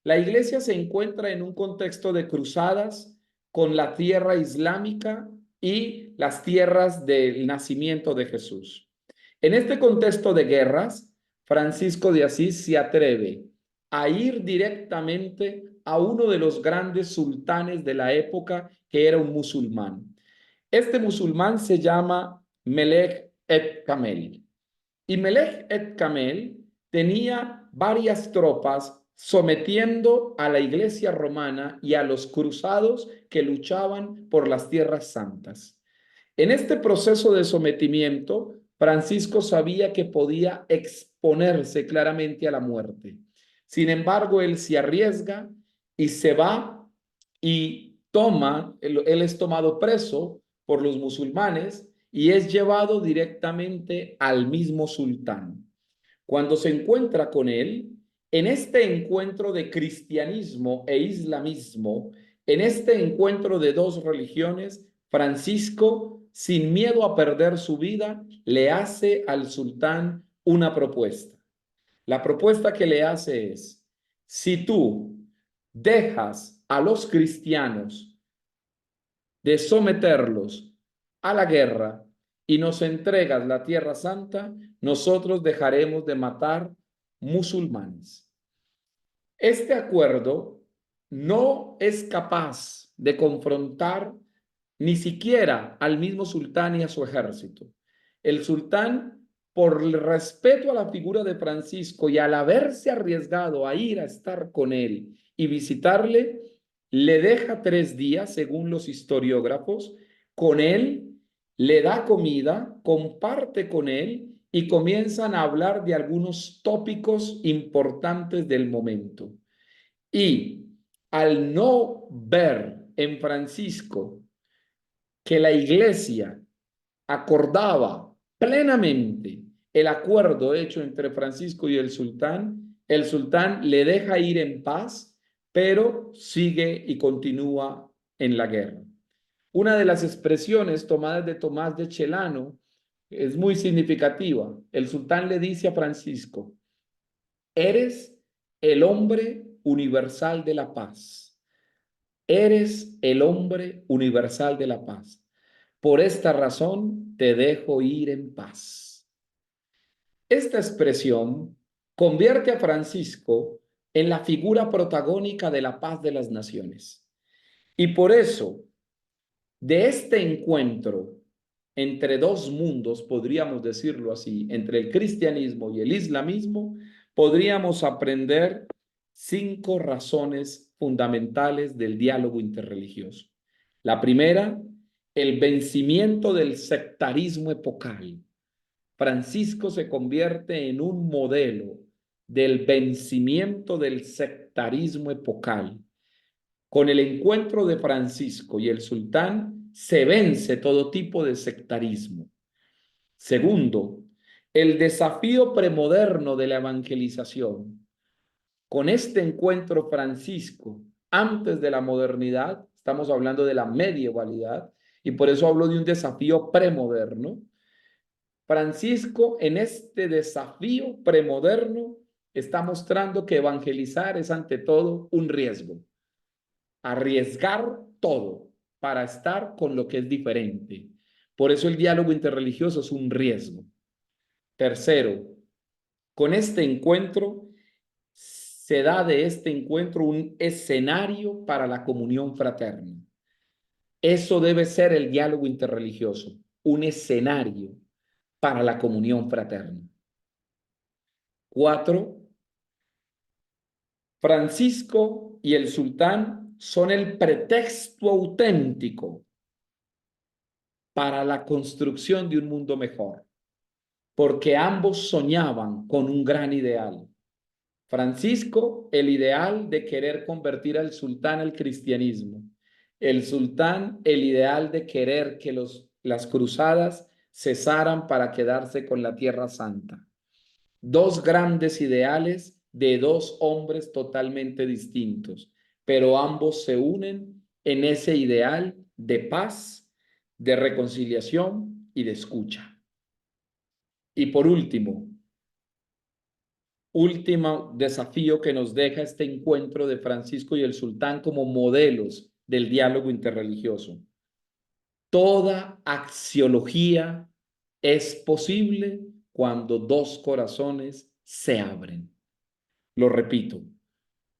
La iglesia se encuentra en un contexto de cruzadas con la tierra islámica y las tierras del nacimiento de Jesús. En este contexto de guerras, Francisco de Asís se atreve a ir directamente a uno de los grandes sultanes de la época, que era un musulmán. Este musulmán se llama Melech et Kamel. Y Melech et Kamel tenía varias tropas sometiendo a la iglesia romana y a los cruzados que luchaban por las tierras santas. En este proceso de sometimiento, Francisco sabía que podía exponerse claramente a la muerte. Sin embargo, él se arriesga y se va y él es tomado preso por los musulmanes y es llevado directamente al mismo sultán. Cuando se encuentra con él, en este encuentro de cristianismo e islamismo, en este encuentro de dos religiones, Francisco, sin miedo a perder su vida, le hace al sultán una propuesta. La propuesta que le hace es, si tú dejas a los cristianos de someterlos a la guerra y nos entregas la Tierra Santa, nosotros dejaremos de matar musulmanes. Este acuerdo no es capaz de confrontar ni siquiera al mismo sultán y a su ejército. El sultán, por el respeto a la figura de Francisco y al haberse arriesgado a ir a estar con él y visitarle, le deja 3 días, según los historiógrafos, con él, le da comida, comparte con él y comienzan a hablar de algunos tópicos importantes del momento. Y al no ver en Francisco que la iglesia acordaba plenamente el acuerdo hecho entre Francisco y el sultán le deja ir en paz, pero sigue y continúa en la guerra. Una de las expresiones tomadas de Tomás de Celano es muy significativa. El sultán le dice a Francisco: eres el hombre universal de la paz. Eres el hombre universal de la paz. Por esta razón te dejo ir en paz. Esta expresión convierte a Francisco en la figura protagónica de la paz de las naciones. Y por eso, de este encuentro entre dos mundos, podríamos decirlo así, entre el cristianismo y el islamismo, podríamos aprender 5 razones fundamentales del diálogo interreligioso. La primera, el vencimiento del sectarismo epocal. Francisco se convierte en un modelo del vencimiento del sectarismo epocal. Con el encuentro de Francisco y el sultán se vence todo tipo de sectarismo. Segundo, el desafío premoderno de la evangelización. Con este encuentro Francisco, antes de la modernidad, estamos hablando de la medievalidad, y por eso hablo de un desafío premoderno. Francisco, en este desafío premoderno, está mostrando que evangelizar es ante todo un riesgo. Arriesgar todo para estar con lo que es diferente. Por eso el diálogo interreligioso es un riesgo. Tercero, con este encuentro se da de este encuentro un escenario para la comunión fraterna. Eso debe ser el diálogo interreligioso, un escenario para la comunión fraterna. 4. Francisco y el sultán son el pretexto auténtico para la construcción de un mundo mejor, porque ambos soñaban con un gran ideal. Francisco, el ideal de querer convertir al sultán al cristianismo. El sultán, el ideal de querer que las cruzadas cesaran para quedarse con la Tierra Santa. 2 grandes ideales de 2 hombres totalmente distintos, pero ambos se unen en ese ideal de paz, de reconciliación y de escucha. Y por último desafío que nos deja este encuentro de Francisco y el sultán como modelos del diálogo interreligioso. Toda axiología es posible cuando 2 corazones se abren. Lo repito,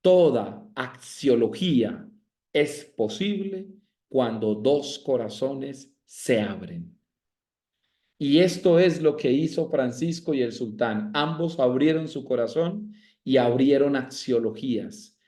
toda axiología es posible cuando 2 corazones se abren. Y esto es lo que hizo Francisco y el sultán. Ambos abrieron su corazón y abrieron axiologías.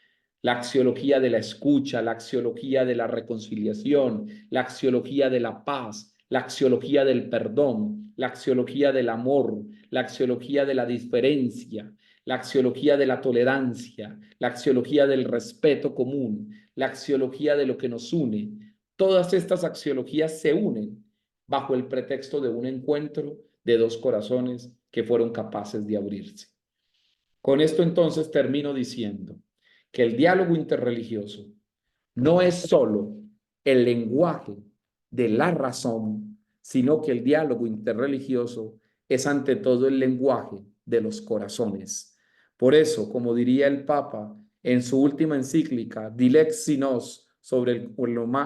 La axiología de la escucha, la axiología de la reconciliación, la axiología de la paz, la axiología del perdón, la axiología del amor, la axiología de la diferencia, la axiología de la tolerancia, la axiología del respeto común, la axiología de lo que nos une. Todas estas axiologías se unen bajo el pretexto de un encuentro de 2 corazones que fueron capaces de abrirse. Con esto entonces termino diciendo que el diálogo interreligioso no es solo el lenguaje de la razón, sino que el diálogo interreligioso es ante todo el lenguaje de los corazones. Por eso, como diría el Papa en su última encíclica, Dilexi Nos, sobre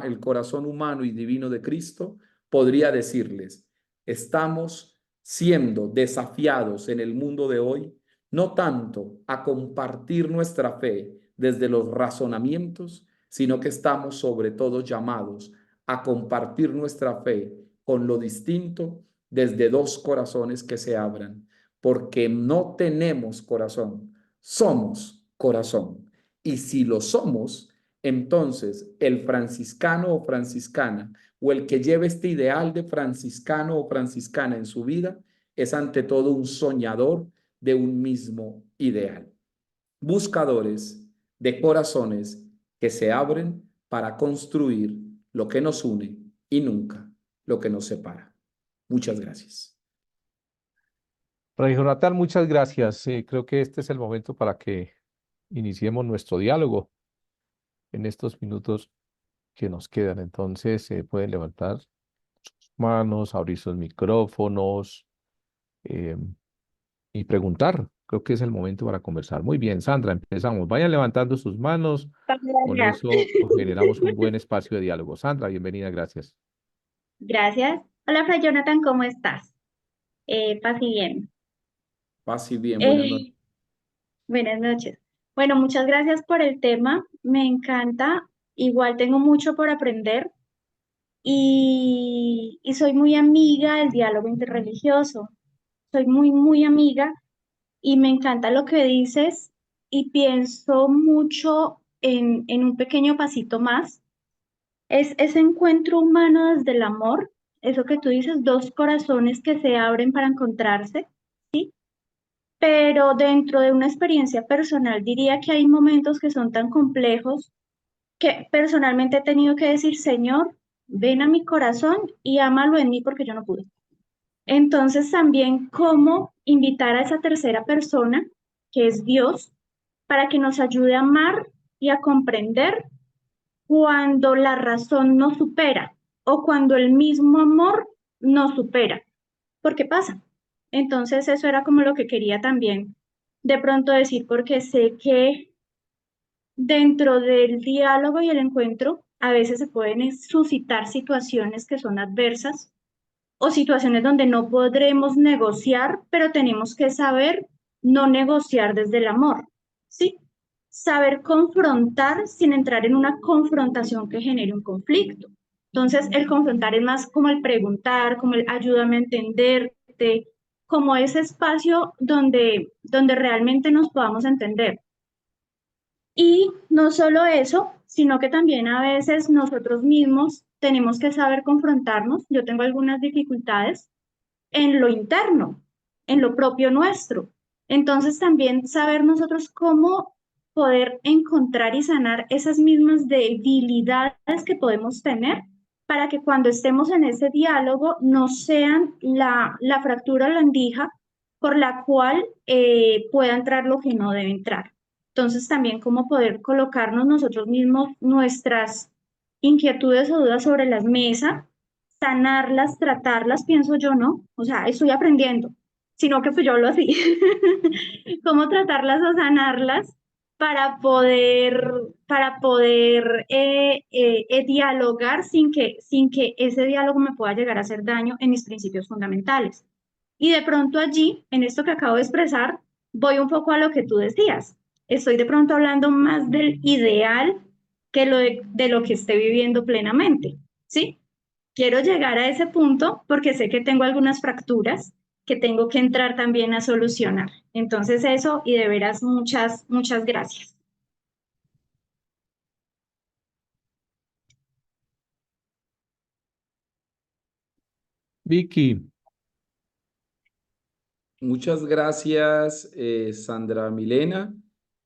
el corazón humano y divino de Cristo, podría decirles: estamos siendo desafiados en el mundo de hoy no tanto a compartir nuestra fe desde los razonamientos, sino que estamos sobre todo llamados a compartir nuestra fe con lo distinto desde 2 corazones que se abran, porque no tenemos corazón, somos corazón. Y si lo somos, entonces el franciscano o franciscana o el que lleve este ideal de franciscano o franciscana en su vida es ante todo un soñador de un mismo ideal. Buscadores de corazones que se abren para construir lo que nos une y nunca lo que nos separa. Muchas gracias. Fray Jonathan, muchas gracias. Creo que este es el momento para que iniciemos nuestro diálogo en estos minutos que nos quedan. Entonces, pueden levantar sus manos, abrir sus micrófonos eh, y preguntar. Creo que es el momento para conversar. Muy bien, Sandra, empezamos. Vayan levantando sus manos. Con Hola. eso generamos un buen espacio de diálogo. Sandra, bienvenida, gracias. Gracias. Hola, Fray Jonathan, ¿cómo estás? Paz y bien. Paz y bien, buenas noches. Eh, Buenas noches. Bueno, muchas gracias por el tema. Me encanta. Igual tengo mucho por aprender y soy muy amiga del diálogo interreligioso. Soy muy, muy amiga y me encanta lo que dices y pienso mucho en un pequeño pasito más. Es ese encuentro humano desde el amor, eso que tú dices, dos corazones que se abren para encontrarse, pero dentro de una experiencia personal diría que hay momentos que son tan complejos que personalmente he tenido que decir, Señor, ven a mi corazón y ámalo en mí porque yo no pude. Entonces también cómo invitar a esa tercera persona, que es Dios, para que nos ayude a amar y a comprender cuando la razón nos supera o cuando el mismo amor nos supera. ¿Por qué pasa? Entonces eso era como lo que quería también de pronto decir, porque sé que dentro del diálogo y el encuentro a veces se pueden suscitar situaciones que son adversas o situaciones donde no podremos negociar, pero tenemos que saber no negociar desde el amor, ¿sí? Saber confrontar sin entrar en una confrontación que genere un conflicto. Entonces, el confrontar es más como el preguntar, como el ayúdame a entenderte, como ese espacio donde realmente nos podamos entender. Y no solo eso, sino que también a veces nosotros mismos tenemos que saber confrontarnos. Yo tengo algunas dificultades en lo interno, en lo propio nuestro. Entonces también saber nosotros cómo poder encontrar y sanar esas mismas debilidades que podemos tener para que cuando estemos en ese diálogo no sean la fractura o la endija por la cual pueda entrar lo que no debe entrar. Entonces también cómo poder colocarnos nosotros mismos nuestras inquietudes o dudas sobre la mesa, sanarlas, tratarlas, pienso yo, ¿no? O sea, estoy aprendiendo, sino que pues yo lo así. Cómo tratarlas o sanarlas para poder dialogar sin que ese diálogo me pueda llegar a hacer daño en mis principios fundamentales. Y de pronto allí, en esto que acabo de expresar, voy un poco a lo que tú decías. Estoy de pronto hablando más del ideal que de lo que esté viviendo plenamente, ¿sí? Quiero llegar a ese punto porque sé que tengo algunas fracturas que tengo que entrar también a solucionar. Entonces eso y de veras muchas, muchas gracias. Vicky, Muchas gracias, Sandra Milena.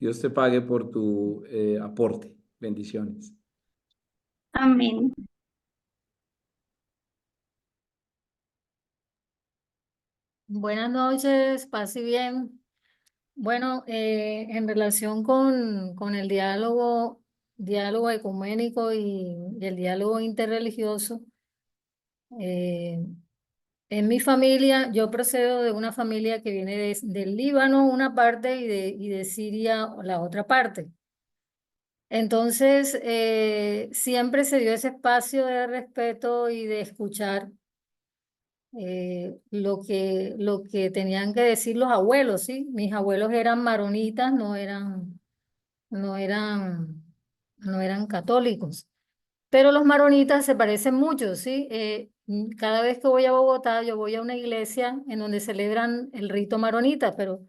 Dios te pague por tu aporte. Bendiciones. Amén. Buenas noches, paz y bien. Bueno, en relación con el diálogo ecuménico y el diálogo interreligioso, eh, en mi familia, yo procedo de una familia que viene del Líbano, una parte, y de Siria, la otra parte. Entonces, siempre se dio ese espacio de respeto y de escuchar lo que tenían que decir los abuelos, ¿sí? Mis abuelos eran maronitas, no eran, no eran católicos. Pero los maronitas se parecen mucho, ¿sí? Cada vez que voy a Bogotá, yo voy a una iglesia en donde celebran el rito maronita, pero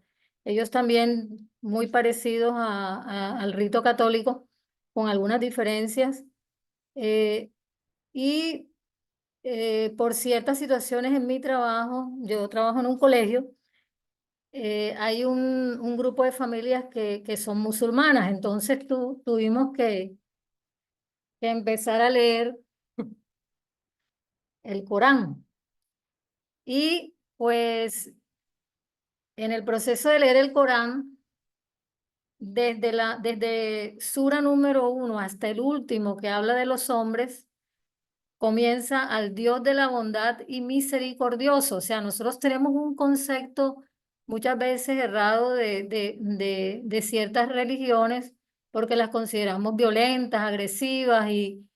ellos también muy parecidos al rito católico, con algunas diferencias. Eh, y por ciertas situaciones en mi trabajo, yo trabajo en un colegio, hay un grupo de familias que son musulmanas, entonces tuvimos que empezar a leer el Corán. Y pues en el proceso de leer el Corán, desde sura número 1 hasta el último que habla de los hombres, comienza al Dios de la bondad y misericordioso. O sea, nosotros tenemos un concepto muchas veces errado de ciertas religiones porque las consideramos violentas, agresivas y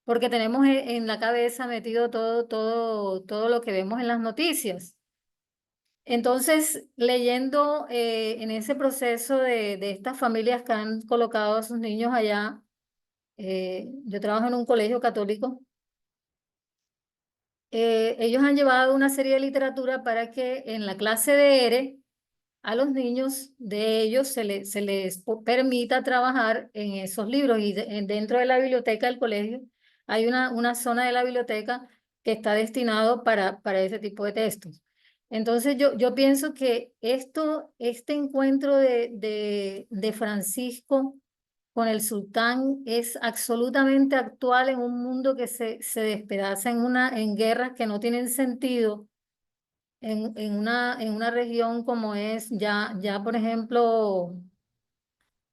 porque tenemos en la cabeza metido todo lo que vemos en las noticias. Entonces, leyendo en ese proceso de estas familias que han colocado a sus niños allá, yo trabajo en un colegio católico, ellos han llevado una serie de literatura para que en la clase de ERE a los niños de ellos se les permita trabajar en esos libros y dentro de la biblioteca del colegio hay una zona de la biblioteca que está destinado para ese tipo de textos. Entonces yo pienso que este encuentro de Francisco con el sultán es absolutamente actual en un mundo que se despedaza en guerras que no tienen sentido en una región como es ya por ejemplo,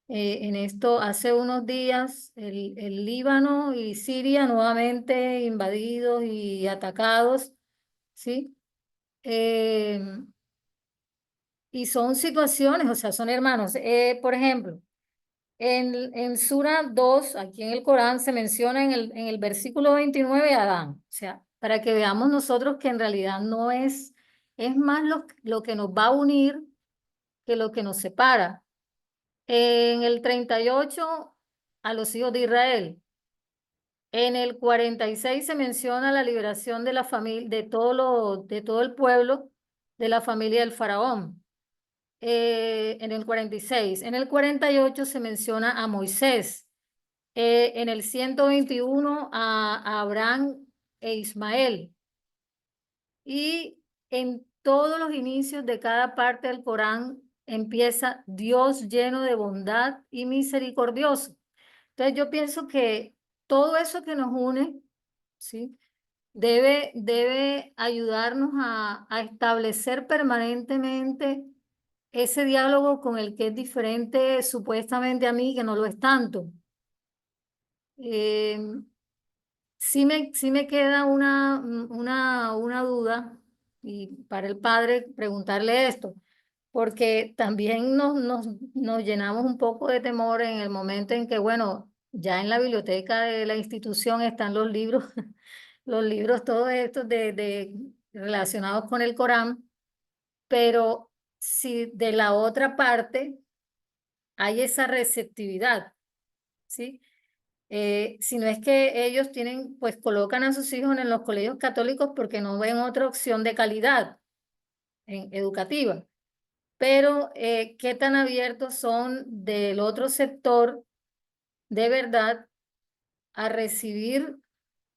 en esto hace unos días el Líbano y Siria nuevamente invadidos y atacados, ¿sí? Eh, y son situaciones, o sea, son hermanos. Por ejemplo, en Sura 2, aquí en el Corán, se menciona en el versículo 29 a Adán. O sea, para que veamos nosotros que en realidad no es más lo que nos va a unir que lo que nos separa. En el 38 a los hijos de Israel. En el 46 se menciona la liberación de la familia, de todo el pueblo, de la familia del faraón. En el 46. En el 48 se menciona a Moisés. En el 121 a Abraham e Ismael. Y en todos los inicios de cada parte del Corán empieza Dios lleno de bondad y misericordioso. Entonces yo pienso que todo eso que nos une, ¿sí? Debe ayudarnos a establecer permanentemente ese diálogo con el que es diferente supuestamente a mí, que no lo es tanto. Eh, sí me queda una duda, y para el padre preguntarle esto, porque también nos llenamos un poco de temor en el momento en que, bueno, ya en la biblioteca de la institución están los libros, los libros todos estos relacionados con el Corán, pero si de la otra parte hay esa receptividad, ¿sí? Si no es que ellos pues colocan a sus hijos en los colegios católicos porque no ven otra opción de calidad educativa. Pero qué tan abiertos son del otro sector de verdad a recibir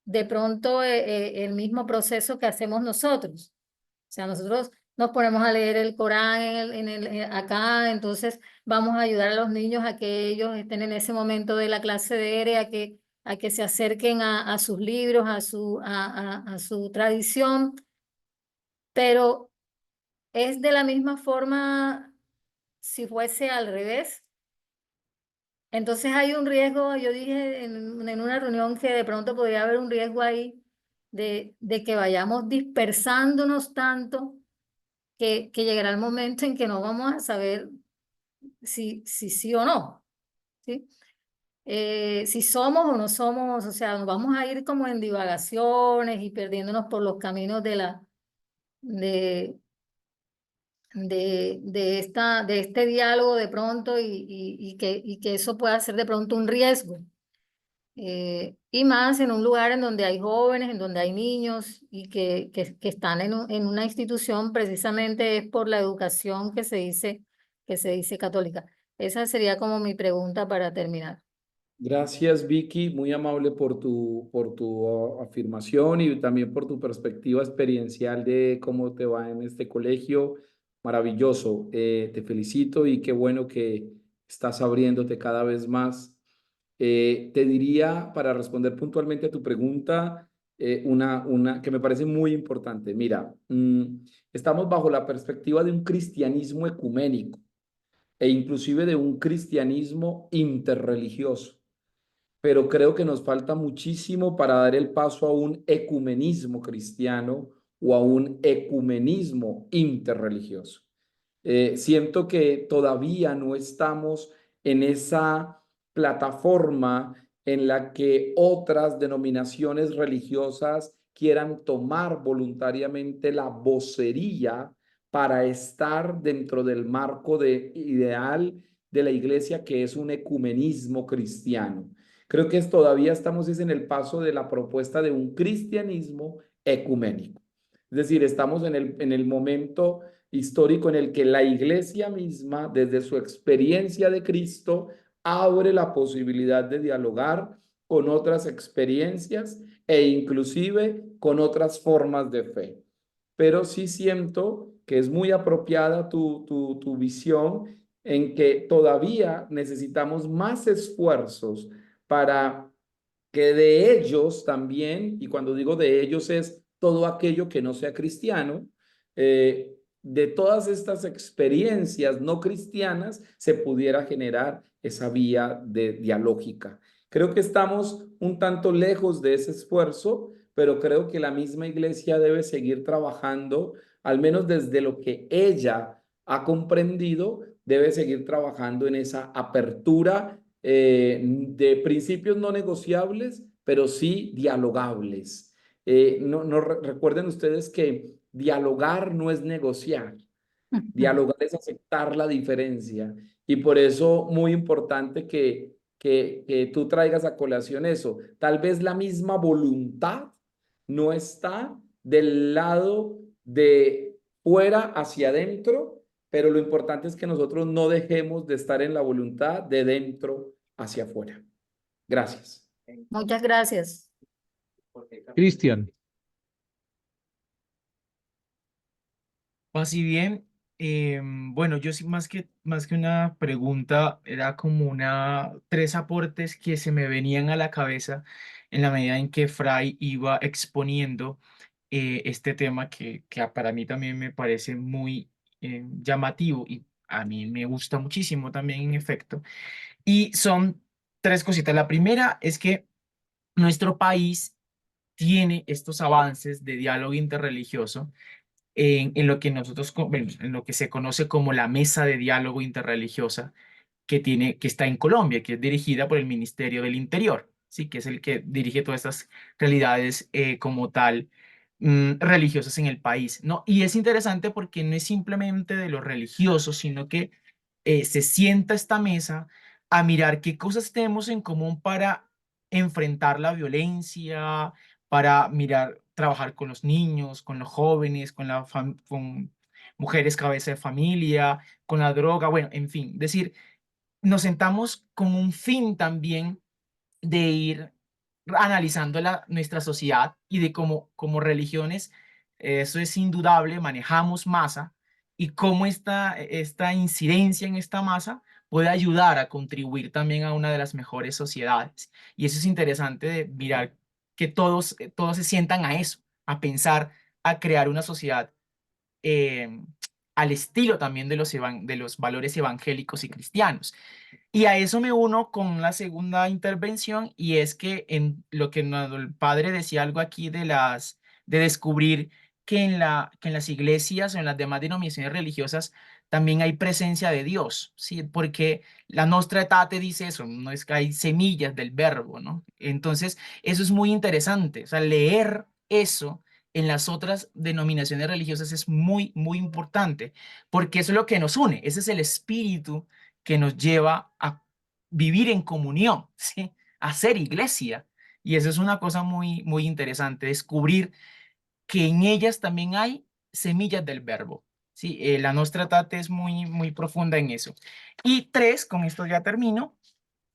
de pronto el mismo proceso que hacemos nosotros. O sea, nosotros nos ponemos a leer el Corán acá, entonces vamos a ayudar a los niños a que ellos estén en ese momento de la clase de ERE, a que se acerquen a sus libros, a su tradición, pero es de la misma forma si fuese al revés. Entonces hay un riesgo, yo dije en una reunión que de pronto podría haber un riesgo ahí de que vayamos dispersándonos tanto que llegará el momento en que no vamos a saber si sí o no, ¿sí? Si somos o no somos, o sea, nos vamos a ir como en divagaciones y perdiéndonos por los caminos de, de este diálogo de pronto y que eso pueda ser de pronto un riesgo. Y más en un lugar en donde hay jóvenes, en donde hay niños y que están en una institución precisamente es por la educación que se dice católica. Esa sería como mi pregunta para terminar. Gracias, Vicky, muy amable por tu afirmación y también por tu perspectiva experiencial de cómo te va en este colegio. Maravilloso. Te felicito y qué bueno que estás abriéndote cada vez más Te diría, para responder puntualmente a tu pregunta, una que me parece muy importante. Mira, estamos bajo la perspectiva de un cristianismo ecuménico e inclusive de un cristianismo interreligioso, pero creo que nos falta muchísimo para dar el paso a un ecumenismo cristiano o a un ecumenismo interreligioso. Siento que todavía no estamos en esa plataforma en la que otras denominaciones religiosas quieran tomar voluntariamente la vocería para estar dentro del marco ideal de la iglesia, que es un ecumenismo cristiano. Creo que todavía estamos en el paso de la propuesta de un cristianismo ecuménico. Es decir, estamos en el momento histórico en el que la iglesia misma, desde su experiencia de Cristo, abre la posibilidad de dialogar con otras experiencias e inclusive con otras formas de fe. Pero sí siento que es muy apropiada tu visión en que todavía necesitamos más esfuerzos para que de ellos también, y cuando digo de ellos es todo aquello que no sea cristiano, de todas estas experiencias no cristianas se pudiera generar esa vía dialógica. Creo que estamos un tanto lejos de ese esfuerzo, pero creo que la misma iglesia debe seguir trabajando, al menos desde lo que ella ha comprendido, debe seguir trabajando en esa apertura de principios no negociables, pero sí dialogables. Recuerden ustedes que dialogar no es negociar, dialogar es aceptar la diferencia. Y por eso muy importante que tú traigas a colación eso. Tal vez la misma voluntad no está del lado de fuera hacia adentro, pero lo importante es que nosotros no dejemos de estar en la voluntad de dentro hacia afuera. Gracias. Muchas gracias. Cristian, Pues si bien, bueno, yo sí más que una pregunta, era como tres aportes que se me venían a la cabeza en la medida en que Fray iba exponiendo este tema que para mí también me parece muy llamativo y a mí me gusta muchísimo también en efecto. Y son tres cositas. La primera es que nuestro país tiene estos avances de diálogo interreligioso en lo que nosotros, bueno, en lo que se conoce como la Mesa de Diálogo Interreligiosa que está en Colombia, que es dirigida por el Ministerio del Interior, ¿sí? Que es el que dirige todas estas realidades como tal, religiosas en el país, ¿no? Y es interesante porque no es simplemente de los religiosos, sino que se sienta esta mesa a mirar qué cosas tenemos en común para enfrentar la violencia, para mirar, trabajar con los niños, con los jóvenes, con mujeres cabeza de familia, con la droga, bueno, en fin, decir, nos sentamos con un fin también de ir analizando nuestra sociedad y de cómo como religiones, eso es indudable, manejamos masa y cómo esta incidencia en esta masa puede ayudar a contribuir también a una de las mejores sociedades. Y eso es interesante de mirar que todos se sientan a eso, a pensar, a crear una sociedad eh, al estilo también de los valores evangélicos y cristianos. Y a eso me uno con la segunda intervención, y es que en lo que el padre decía algo aquí de descubrir que en las iglesias o en las demás denominaciones religiosas también hay presencia de Dios, ¿sí? Porque la Nostra Aetate dice eso, no es que hay semillas del verbo, ¿no? Entonces, eso es muy interesante, o sea, leer eso en las otras denominaciones religiosas es muy, muy importante, porque eso es lo que nos une, ese es el espíritu que nos lleva a vivir en comunión, ¿sí? A ser iglesia. Y eso es una cosa muy, muy interesante, descubrir que en ellas también hay semillas del verbo. Sí, la Nostra Aetate es muy, muy profunda en eso. Y tres, con esto ya termino,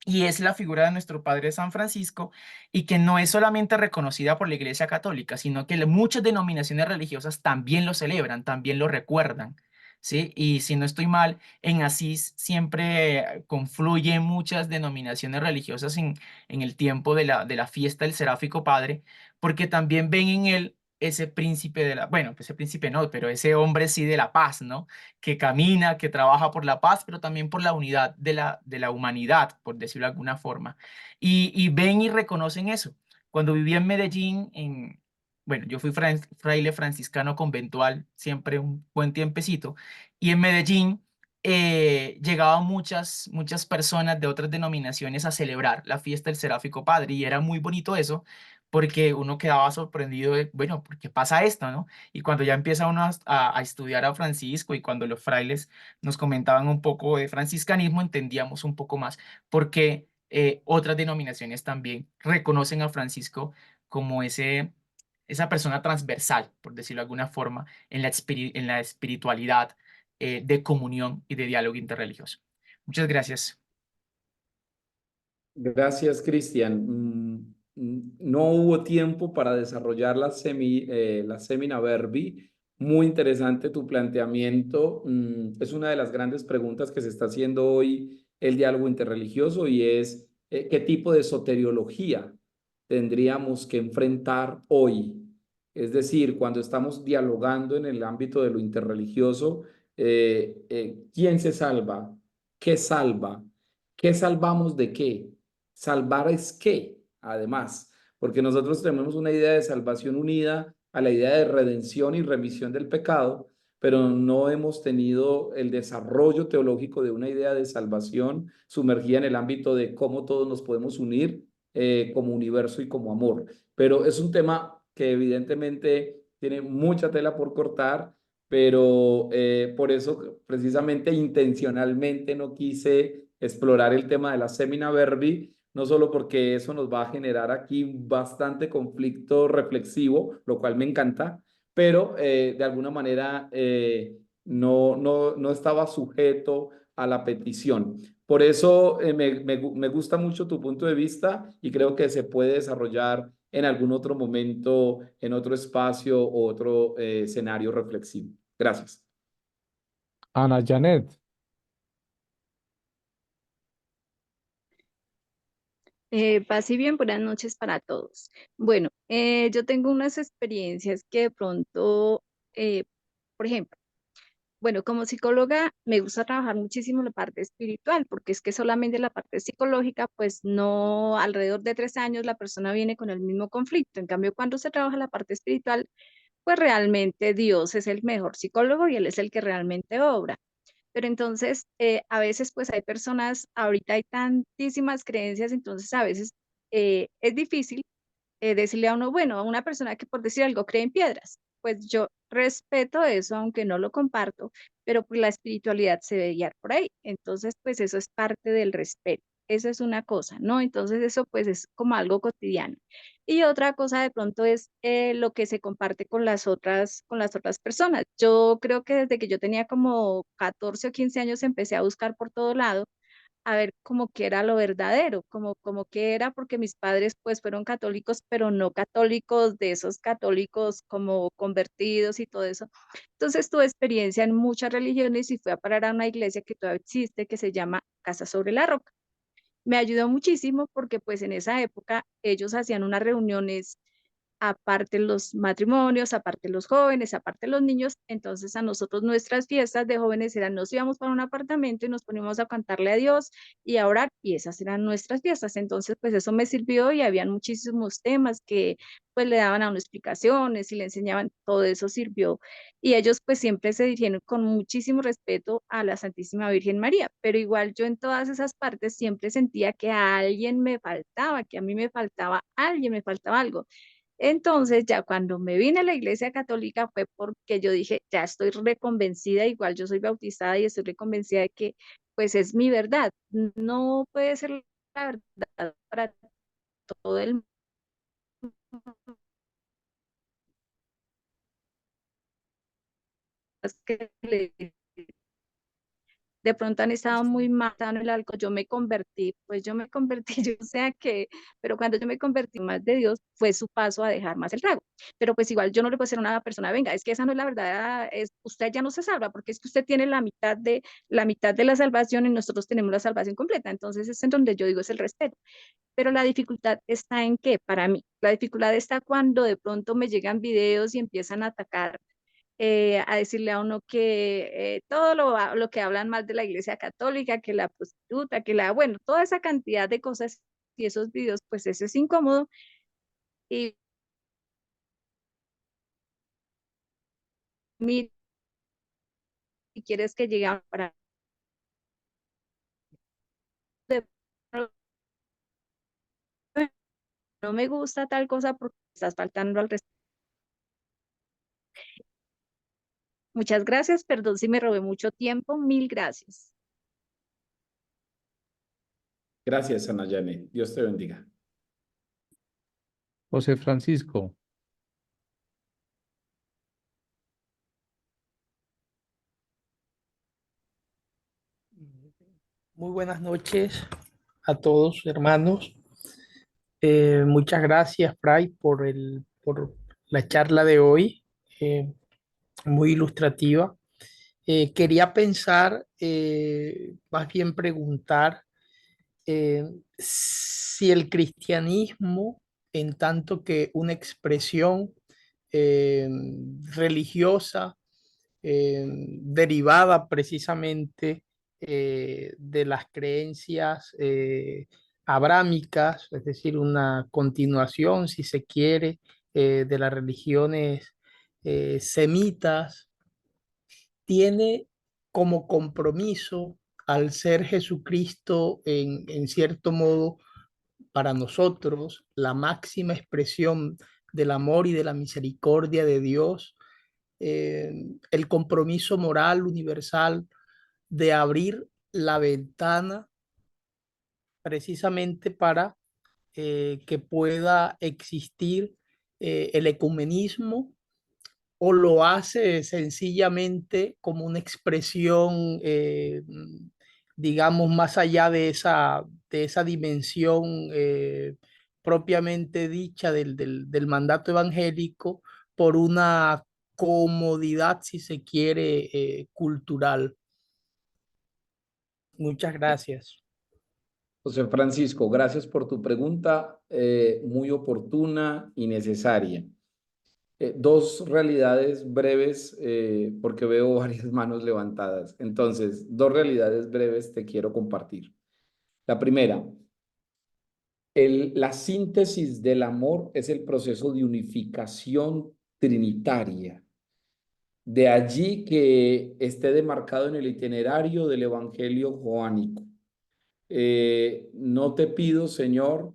y es la figura de nuestro Padre San Francisco, y que no es solamente reconocida por la Iglesia Católica, sino que muchas denominaciones religiosas también lo celebran, también lo recuerdan. ¿sí? Y si no estoy mal, en Asís siempre confluyen muchas denominaciones religiosas en el tiempo de la fiesta del Seráfico Padre, porque también ven en él ese príncipe de la, bueno, pues ese príncipe no, pero ese hombre sí de la paz, ¿no? Que camina, que trabaja por la paz, pero también por la unidad de la humanidad, por decirlo de alguna forma. Y ven y reconocen eso. Cuando vivía en Medellín, bueno, yo fui fraile franciscano conventual, siempre un buen tiempecito, y en Medellín llegaban muchas personas de otras denominaciones a celebrar la fiesta del Seráfico Padre, y era muy bonito eso, porque uno quedaba sorprendido de, bueno, ¿por qué pasa esto, no? Y cuando ya empieza uno a estudiar a Francisco y cuando los frailes nos comentaban un poco de franciscanismo, entendíamos un poco más por qué otras denominaciones también reconocen a Francisco como esa persona transversal, por decirlo de alguna forma, en la espiritualidad de comunión y de diálogo interreligioso. Muchas gracias. Gracias, Cristian. No hubo tiempo para desarrollar la semina verbi. Muy interesante tu planteamiento. Es una de las grandes preguntas que se está haciendo hoy el diálogo interreligioso y es ¿qué tipo de soteriología tendríamos que enfrentar hoy? Es decir, cuando estamos dialogando en el ámbito de lo interreligioso, ¿quién se salva? ¿Qué salva? ¿Qué salvamos de qué? Salvar es qué, además, porque nosotros tenemos una idea de salvación unida a la idea de redención y remisión del pecado, pero no hemos tenido el desarrollo teológico de una idea de salvación sumergida en el ámbito de cómo todos nos podemos unir como universo y como amor. Pero es un tema que evidentemente tiene mucha tela por cortar, pero por eso precisamente intencionalmente no quise explorar el tema de la semina verbi, no solo porque eso nos va a generar aquí bastante conflicto reflexivo, lo cual me encanta, pero de alguna manera no estaba sujeto a la petición. Por eso me gusta mucho tu punto de vista y creo que se puede desarrollar en algún otro momento, en otro espacio o otro escenario reflexivo. Gracias. Ana Janet, Paz y bien, buenas noches para todos. Bueno, yo tengo unas experiencias que de pronto, por ejemplo, bueno, como psicóloga me gusta trabajar muchísimo la parte espiritual, porque es que solamente la parte psicológica, pues no, alrededor de 3 años la persona viene con el mismo conflicto. En cambio, cuando se trabaja la parte espiritual, pues realmente Dios es el mejor psicólogo y Él es el que realmente obra. Pero entonces, a veces pues hay personas, ahorita hay tantísimas creencias, entonces a veces es difícil decirle a uno, bueno, a una persona que por decir algo cree en piedras, pues yo respeto eso, aunque no lo comparto, pero pues la espiritualidad se debe guiar por ahí. Entonces, pues eso es parte del respeto. Eso es una cosa, ¿no? Entonces eso pues es como algo cotidiano. Y otra cosa de pronto es lo que se comparte con las otras personas. Yo creo que desde que yo tenía como 14 o 15 años empecé a buscar por todo lado a ver como que era lo verdadero, como que era porque mis padres pues fueron católicos, pero no católicos de esos católicos como convertidos y todo eso. Entonces tuve experiencia en muchas religiones y fui a parar a una iglesia que todavía existe, que se llama Casa sobre la Roca. Me ayudó muchísimo porque pues en esa época ellos hacían unas reuniones aparte los matrimonios, aparte los jóvenes, aparte los niños, entonces a nosotros nuestras fiestas de jóvenes eran, nos íbamos para un apartamento y nos poníamos a cantarle a Dios y a orar, y esas eran nuestras fiestas, entonces pues eso me sirvió y habían muchísimos temas que pues le daban a uno explicaciones y le enseñaban, todo eso sirvió, y ellos pues siempre se dirigieron con muchísimo respeto a la Santísima Virgen María, pero igual yo en todas esas partes siempre sentía que a alguien me faltaba, que a mí me faltaba alguien, me faltaba algo. Entonces, ya cuando me vine a la iglesia católica fue porque yo dije, ya estoy reconvencida, igual yo soy bautizada y estoy reconvencida de que pues es mi verdad. No puede ser la verdad para todo el mundo. Que le de pronto han estado muy mal en el alcohol, yo me convertí, pues yo me convertí, yo no sé a qué, pero cuando yo me convertí más de Dios, fue su paso a dejar más el trago. Pero pues igual yo no le puedo decir a una persona, venga, es que esa no es la verdad, usted ya no se salva, porque es que usted tiene la mitad de la salvación y nosotros tenemos la salvación completa. Entonces es en donde yo digo es el respeto. Pero la dificultad está en que, para mí, la dificultad está cuando de pronto me llegan videos y empiezan a atacar, a decirle a uno que todo lo que hablan más de la iglesia católica, que la prostituta, bueno, toda esa cantidad de cosas y esos videos, pues eso es incómodo. Y mira, si quieres que llegue para no me gusta tal cosa porque estás faltando al respeto. Muchas gracias, perdón si me robé mucho tiempo, mil gracias. Gracias, Ana Janet. Dios te bendiga. José Francisco, Muy buenas noches a todos, hermanos. Muchas gracias, Fray, por la charla de hoy, muy ilustrativa. Quería pensar, más bien preguntar, si el cristianismo, en tanto que una expresión religiosa, derivada precisamente de las creencias abrámicas, es decir, una continuación, si se quiere, de las religiones semitas, tiene como compromiso al ser Jesucristo en cierto modo para nosotros la máxima expresión del amor y de la misericordia de Dios, el compromiso moral universal de abrir la ventana precisamente para que pueda existir el ecumenismo, o lo hace sencillamente como una expresión, digamos, más allá de esa dimensión propiamente dicha del mandato evangélico, por una comodidad, si se quiere, cultural. Muchas gracias. José Francisco, gracias por tu pregunta, muy oportuna y necesaria. Dos realidades breves, porque veo varias manos levantadas. Entonces, dos realidades breves te quiero compartir. La primera, la síntesis del amor es el proceso de unificación trinitaria. De allí que esté demarcado en el itinerario del Evangelio joánico. No te pido, Señor,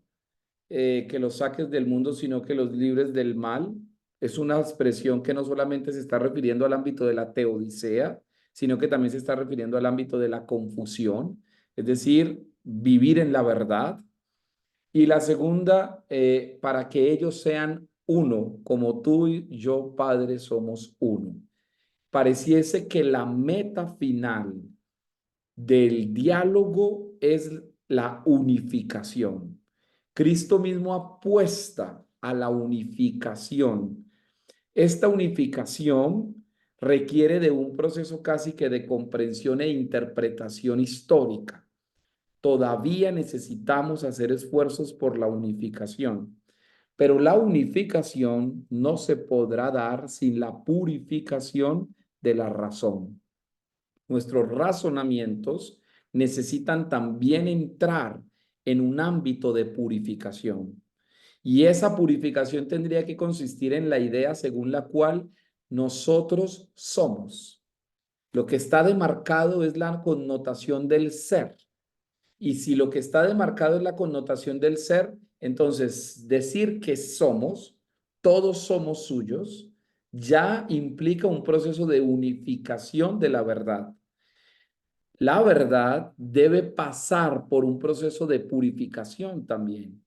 que los saques del mundo, sino que los libres del mal. Es una expresión que no solamente se está refiriendo al ámbito de la teodicea, sino que también se está refiriendo al ámbito de la confusión, es decir, vivir en la verdad. Y la segunda, para que ellos sean uno, como tú y yo, Padre, somos uno. Pareciese que la meta final del diálogo es la unificación. Cristo mismo apuesta a la unificación. Esta unificación requiere de un proceso casi que de comprensión e interpretación histórica. Todavía necesitamos hacer esfuerzos por la unificación, pero la unificación no se podrá dar sin la purificación de la razón. Nuestros razonamientos necesitan también entrar en un ámbito de purificación. Y esa purificación tendría que consistir en la idea según la cual nosotros somos. Lo que está demarcado es la connotación del ser. Y si lo que está demarcado es la connotación del ser, entonces decir que somos, todos somos suyos, ya implica un proceso de unificación de la verdad. La verdad debe pasar por un proceso de purificación también.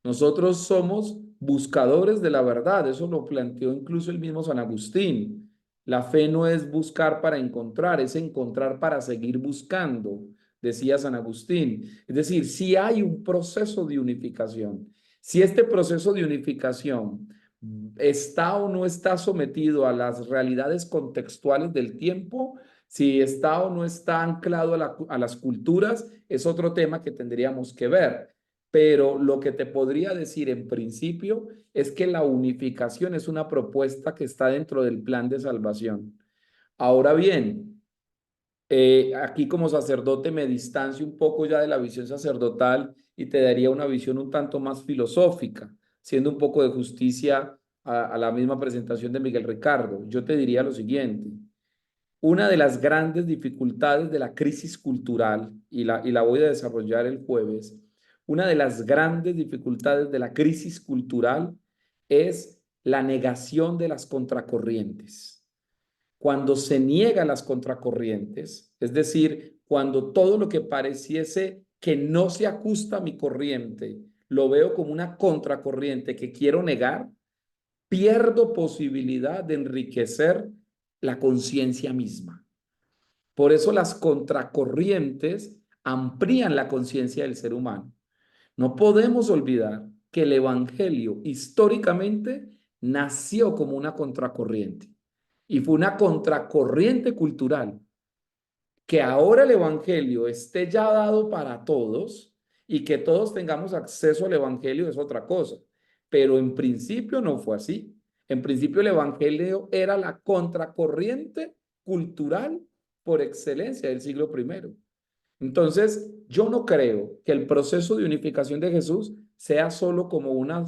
Nosotros somos buscadores de la verdad, eso lo planteó incluso el mismo San Agustín. La fe no es buscar para encontrar, es encontrar para seguir buscando, decía San Agustín. Es decir, si hay un proceso de unificación, si este proceso de unificación está o no está sometido a las realidades contextuales del tiempo, si está o no está anclado a las culturas, es otro tema que tendríamos que ver. Pero lo que te podría decir en principio es que la unificación es una propuesta que está dentro del plan de salvación. Ahora bien, aquí como sacerdote me distancio un poco ya de la visión sacerdotal y te daría una visión un tanto más filosófica, siendo un poco de justicia a la misma presentación de Miguel Ricardo. Yo te diría lo siguiente. Una de las grandes dificultades de la crisis cultural, y la voy a desarrollar el jueves, una de las grandes dificultades de la crisis cultural es la negación de las contracorrientes. Cuando se niega las contracorrientes, es decir, cuando todo lo que pareciese que no se ajusta a mi corriente, lo veo como una contracorriente que quiero negar, pierdo posibilidad de enriquecer la conciencia misma. Por eso las contracorrientes amplían la conciencia del ser humano. No podemos olvidar que el Evangelio históricamente nació como una contracorriente y fue una contracorriente cultural. Que ahora el Evangelio esté ya dado para todos y que todos tengamos acceso al Evangelio es otra cosa, pero en principio no fue así. En principio el Evangelio era la contracorriente cultural por excelencia del siglo I. Entonces, yo no creo que el proceso de unificación de Jesús sea solo como una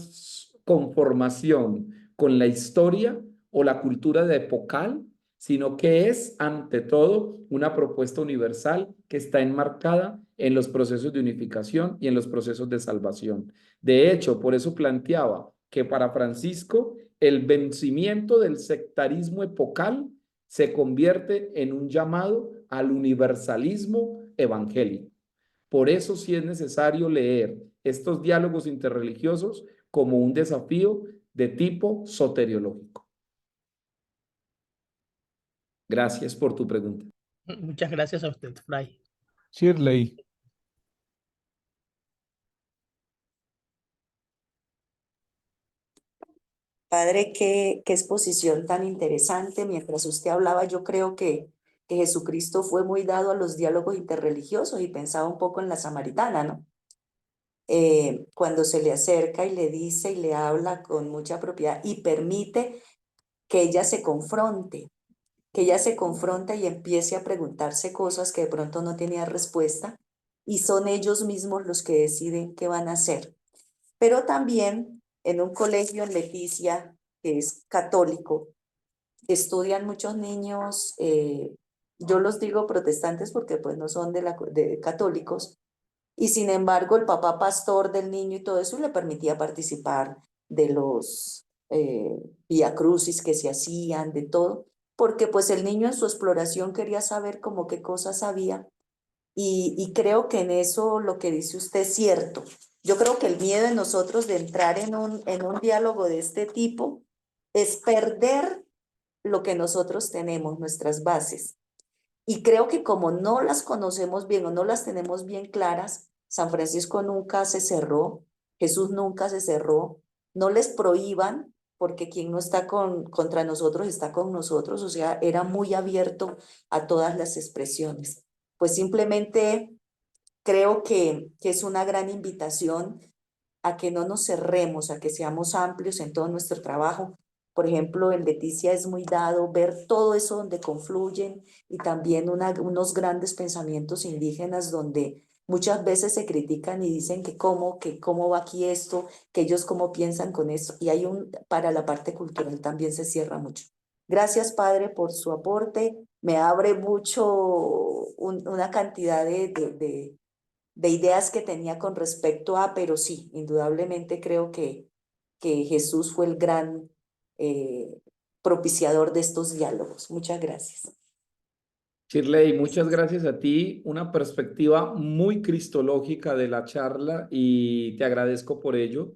conformación con la historia o la cultura de epocal, sino que es ante todo una propuesta universal que está enmarcada en los procesos de unificación y en los procesos de salvación. De hecho, por eso planteaba que para Francisco el vencimiento del sectarismo epocal se convierte en un llamado al universalismo evangélico. Por eso sí es necesario leer estos diálogos interreligiosos como un desafío de tipo soteriológico. Gracias por tu pregunta. Muchas gracias a usted, Fray. Shirley, Padre, qué exposición tan interesante. Mientras usted hablaba, yo creo que Jesucristo fue muy dado a los diálogos interreligiosos y pensaba un poco en la samaritana, ¿no? Cuando se le acerca y le dice y le habla con mucha propiedad y permite que ella se confronte, y empiece a preguntarse cosas que de pronto no tenía respuesta y son ellos mismos los que deciden qué van a hacer. Pero también en un colegio en Leticia, que es católico, estudian muchos niños, yo los digo protestantes porque pues no son de católicos, y sin embargo el papá pastor del niño y todo eso le permitía participar de los vía crucis que se hacían, de todo, porque pues el niño en su exploración quería saber como qué cosas había, y creo que en eso lo que dice usted es cierto. Yo creo que el miedo de nosotros de entrar en un diálogo de este tipo es perder lo que nosotros tenemos, nuestras bases. Y creo que como no las conocemos bien o no las tenemos bien claras, San Francisco nunca se cerró, Jesús nunca se cerró, no les prohíban, porque quien no está contra nosotros está con nosotros, o sea, era muy abierto a todas las expresiones. Pues simplemente creo que es una gran invitación a que no nos cerremos, a que seamos amplios en todo nuestro trabajo. Por ejemplo, en Leticia es muy dado ver todo eso donde confluyen y también unos grandes pensamientos indígenas donde muchas veces se critican y dicen que cómo va aquí esto, que ellos cómo piensan con esto. Y hay para la parte cultural también se cierra mucho. Gracias, Padre, por su aporte. Me abre mucho una cantidad de ideas que tenía con respecto a, pero sí, indudablemente creo que Jesús fue el gran propiciador de estos diálogos. Muchas gracias. Shirley, muchas gracias a ti. Una perspectiva muy cristológica de la charla y te agradezco por ello.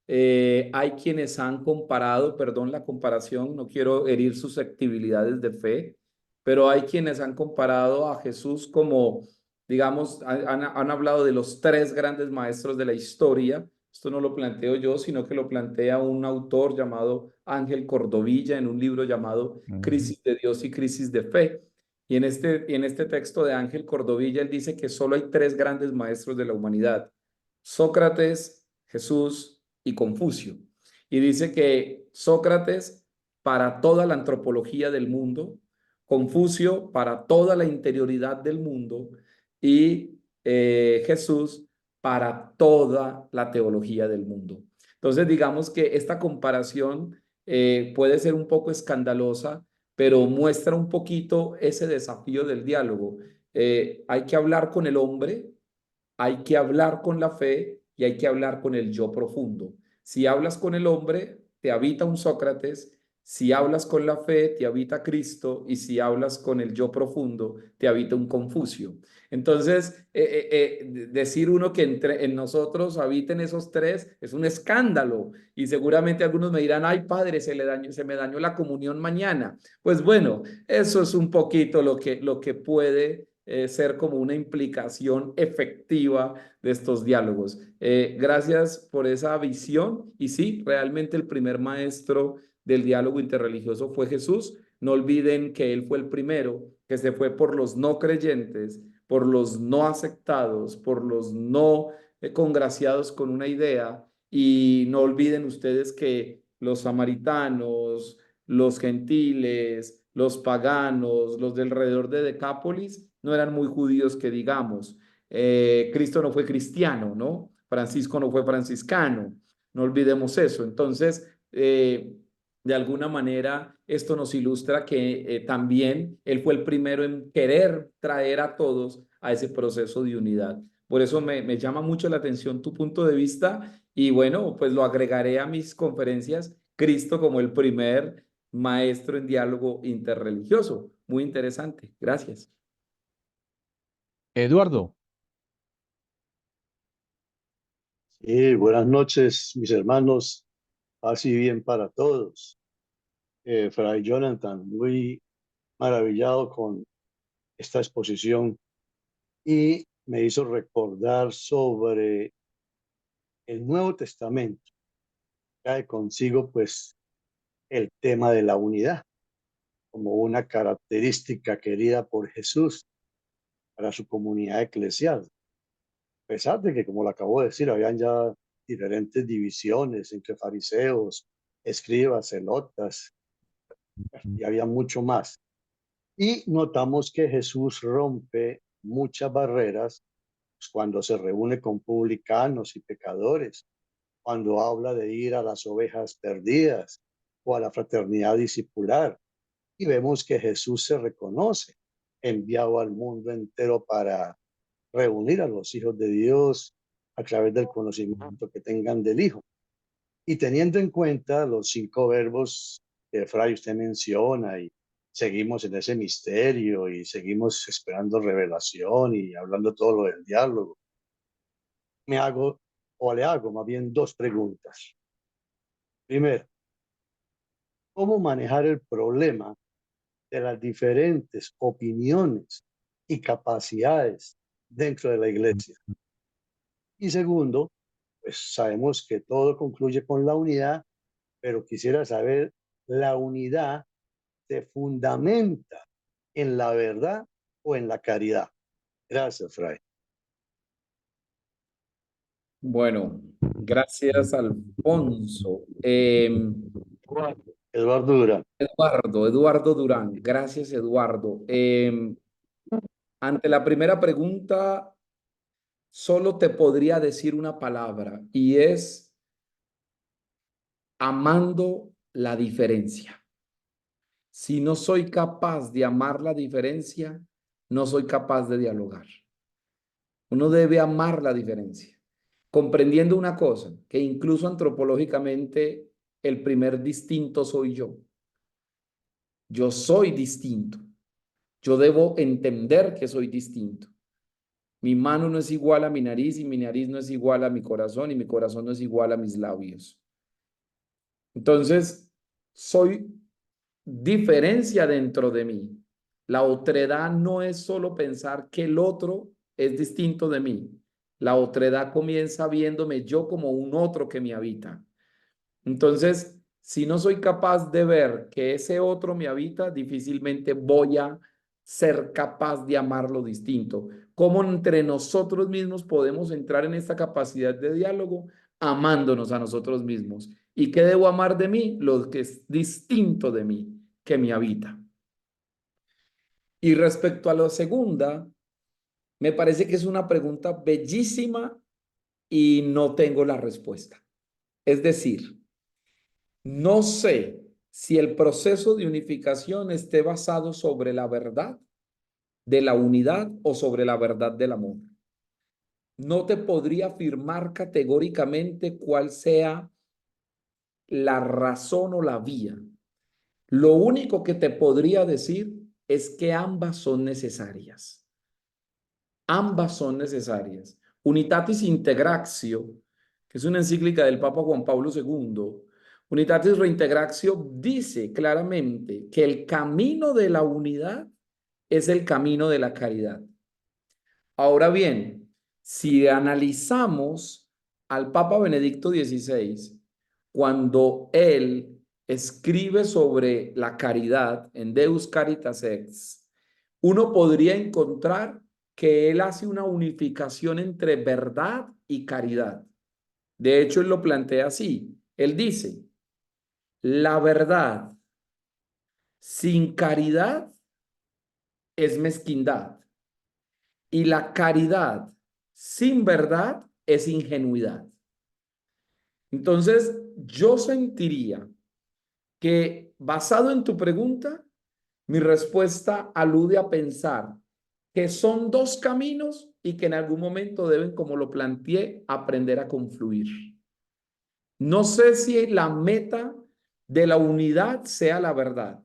Hay quienes han comparado, perdón la comparación, no quiero herir susceptibilidades de fe, pero hay quienes han comparado a Jesús como, digamos, han hablado de los tres grandes maestros de la historia. Esto no lo planteo yo, sino que lo plantea un autor llamado Ángel Cordovilla en un libro llamado Crisis de Dios y Crisis de Fe. Y en este texto de Ángel Cordovilla, él dice que solo hay tres grandes maestros de la humanidad: Sócrates, Jesús y Confucio. Y dice que Sócrates para toda la antropología del mundo, Confucio para toda la interioridad del mundo y Jesús para toda la teología del mundo. Entonces, digamos que esta comparación puede ser un poco escandalosa, pero muestra un poquito ese desafío del diálogo. Hay que hablar con el hombre, hay que hablar con la fe y hay que hablar con el yo profundo. Si hablas con el hombre, te habita un Sócrates; si hablas con la fe, te habita Cristo; y si hablas con el yo profundo, te habita un Confucio. Entonces, decir uno que en nosotros habiten esos tres es un escándalo. Y seguramente algunos me dirán: ay, padre, se me dañó la comunión mañana. Pues bueno, eso es un poquito lo que puede ser como una implicación efectiva de estos diálogos. Gracias por esa visión. Y sí, realmente el primer maestro del diálogo interreligioso fue Jesús. No olviden que él fue el primero que se fue por los no creyentes, por los no aceptados, por los no congraciados con una idea. Y no olviden ustedes que los samaritanos, los gentiles, los paganos, los del alrededor de Decápolis, no eran muy judíos que digamos. Cristo no fue cristiano, ¿no? Francisco no fue franciscano. No olvidemos eso. Entonces, de alguna manera, esto nos ilustra que también él fue el primero en querer traer a todos a ese proceso de unidad. Por eso me llama mucho la atención tu punto de vista y bueno, pues lo agregaré a mis conferencias, Cristo como el primer maestro en diálogo interreligioso. Muy interesante. Gracias. Eduardo, Sí, buenas noches, mis hermanos. Así bien para todos. Fray Jonathan, muy maravillado con esta exposición y me hizo recordar sobre el Nuevo Testamento. Trae consigo, pues, el tema de la unidad como una característica querida por Jesús para su comunidad eclesial. A pesar de que, como lo acabo de decir, habían ya diferentes divisiones entre fariseos, escribas, celotas, y había mucho más. Y notamos que Jesús rompe muchas barreras pues, cuando se reúne con publicanos y pecadores, cuando habla de ir a las ovejas perdidas o a la fraternidad discipular. Y vemos que Jesús se reconoce enviado al mundo entero para reunir a los hijos de Dios a través del conocimiento que tengan del Hijo. Y teniendo en cuenta los 5 verbos que Fray usted menciona y seguimos en ese misterio y seguimos esperando revelación y hablando todo lo del diálogo, le hago más bien 2 preguntas. Primero, ¿cómo manejar el problema de las diferentes opiniones y capacidades dentro de la iglesia? Y segundo, pues sabemos que todo concluye con la unidad, pero quisiera saber, ¿la unidad se fundamenta en la verdad o en la caridad? Gracias, Fray. Bueno, gracias, Alfonso. Eduardo Durán. Eduardo Durán. Gracias, Eduardo. Ante la primera pregunta, solo te podría decir una palabra y es amando la diferencia. Si no soy capaz de amar la diferencia, no soy capaz de dialogar. Uno debe amar la diferencia, comprendiendo una cosa, que incluso antropológicamente el primer distinto soy yo. Yo soy distinto. Yo debo entender que soy distinto. Mi mano no es igual a mi nariz y mi nariz no es igual a mi corazón y mi corazón no es igual a mis labios. Entonces, soy diferencia dentro de mí. La otredad no es solo pensar que el otro es distinto de mí. La otredad comienza viéndome yo como un otro que me habita. Entonces, si no soy capaz de ver que ese otro me habita, difícilmente voy a ser capaz de amarlo distinto. ¿Cómo entre nosotros mismos podemos entrar en esta capacidad de diálogo? Amándonos a nosotros mismos. ¿Y qué debo amar de mí? Lo que es distinto de mí, que me habita. Y respecto a la segunda, me parece que es una pregunta bellísima y no tengo la respuesta. Es decir, no sé si el proceso de unificación esté basado sobre la verdad de la unidad o sobre la verdad del amor. No te podría afirmar categóricamente cuál sea la razón o la vía. Lo único que te podría decir es que ambas son necesarias. Ambas son necesarias. Unitatis Integratio, que es una encíclica del Papa Juan Pablo II, Unitatis Reintegratio dice claramente que el camino de la unidad es el camino de la caridad. Ahora bien, si analizamos al Papa Benedicto XVI, cuando él escribe sobre la caridad en Deus Caritas Ex, uno podría encontrar que él hace una unificación entre verdad y caridad. De hecho, él lo plantea así. Él dice, la verdad sin caridad es mezquindad y la caridad sin verdad es ingenuidad. Entonces, yo sentiría que basado en tu pregunta, mi respuesta alude a pensar que son dos caminos y que en algún momento deben, como lo planteé, aprender a confluir. No sé si la meta de la unidad sea la verdad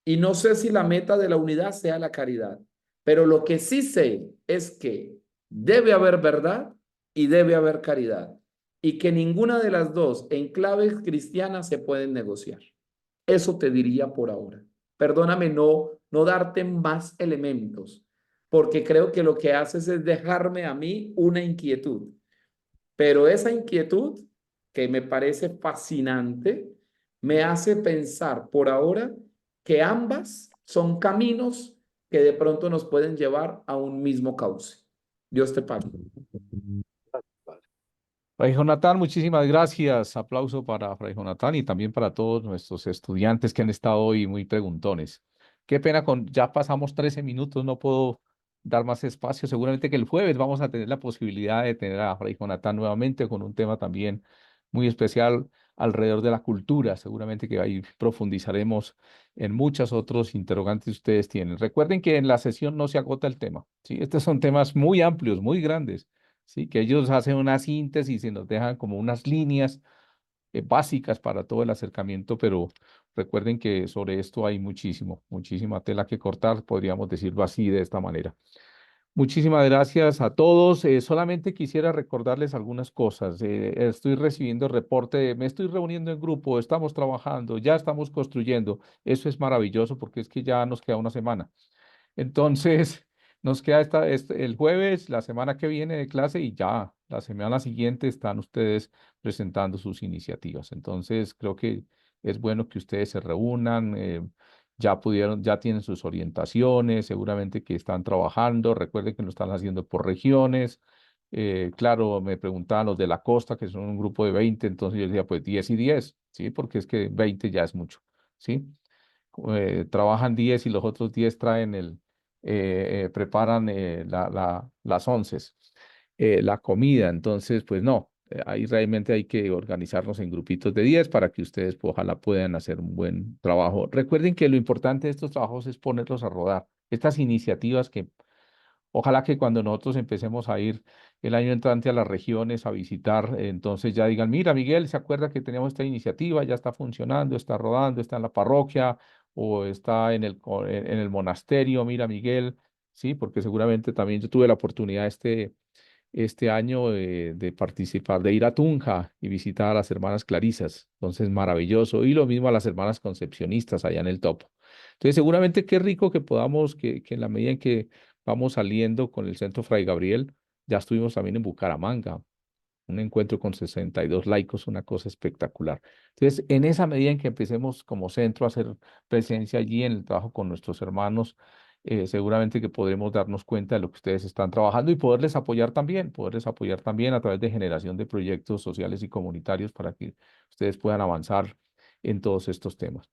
y no sé si la meta de la unidad sea la caridad, pero lo que sí sé es que debe haber verdad y debe haber caridad y que ninguna de las dos en claves cristianas se pueden negociar. Eso te diría por ahora. Perdóname no darte más elementos, porque creo que lo que haces es dejarme a mí una inquietud. Pero esa inquietud, que me parece fascinante, me hace pensar por ahora que ambas son caminos que de pronto nos pueden llevar a un mismo cauce. Dios te pague. Fray Jonatán, muchísimas gracias. Aplauso para Fray Jonatán y también para todos nuestros estudiantes que han estado hoy muy preguntones. Qué pena ya pasamos 13 minutos, no puedo dar más espacio. Seguramente que el jueves vamos a tener la posibilidad de tener a Fray Jonatán nuevamente con un tema también muy especial alrededor de la cultura. Seguramente que ahí profundizaremos en muchos otros interrogantes que ustedes tienen. Recuerden que en la sesión no se agota el tema, ¿sí? Estos son temas muy amplios, muy grandes. Sí, que ellos hacen una síntesis y nos dejan como unas líneas básicas para todo el acercamiento, pero recuerden que sobre esto hay muchísima tela que cortar, podríamos decirlo así, de esta manera. Muchísimas gracias a todos. Solamente quisiera recordarles algunas cosas. Estoy recibiendo reporte, me estoy reuniendo en grupo, estamos trabajando, ya estamos construyendo. Eso es maravilloso porque es que ya nos queda una semana. Entonces, nos queda el jueves, la semana que viene de clase y ya, la semana siguiente están ustedes presentando sus iniciativas. Entonces, creo que es bueno que ustedes se reúnan, ya tienen sus orientaciones, seguramente que están trabajando. Recuerden que lo están haciendo por regiones. Claro, me preguntaban los de la costa, que son un grupo de 20, entonces yo decía, pues 10 y 10, ¿sí? Porque es que 20 ya es mucho, ¿sí? Trabajan 10 y los otros 10 preparan las onces, la comida. Entonces, pues no, ahí realmente hay que organizarnos en grupitos de 10 para que ustedes ojalá puedan hacer un buen trabajo. Recuerden que lo importante de estos trabajos es ponerlos a rodar. Estas iniciativas que ojalá que cuando nosotros empecemos a ir el año entrante a las regiones a visitar, entonces ya digan, mira, Miguel, ¿se acuerda que teníamos esta iniciativa? Ya está funcionando, está rodando, está en la parroquia o está en el monasterio. Mira, Miguel, ¿sí? Porque seguramente también yo tuve la oportunidad este año de participar, de ir a Tunja y visitar a las hermanas Clarisas. Entonces, maravilloso. Y lo mismo a las hermanas Concepcionistas allá en el Topo. Entonces, seguramente qué rico que podamos, que en la medida en que vamos saliendo con el Centro Fray Gabriel, ya estuvimos también en Bucaramanga, un encuentro con 62 laicos, una cosa espectacular. Entonces, en esa medida en que empecemos como centro a hacer presencia allí en el trabajo con nuestros hermanos, seguramente que podremos darnos cuenta de lo que ustedes están trabajando y poderles apoyar también a través de generación de proyectos sociales y comunitarios para que ustedes puedan avanzar en todos estos temas.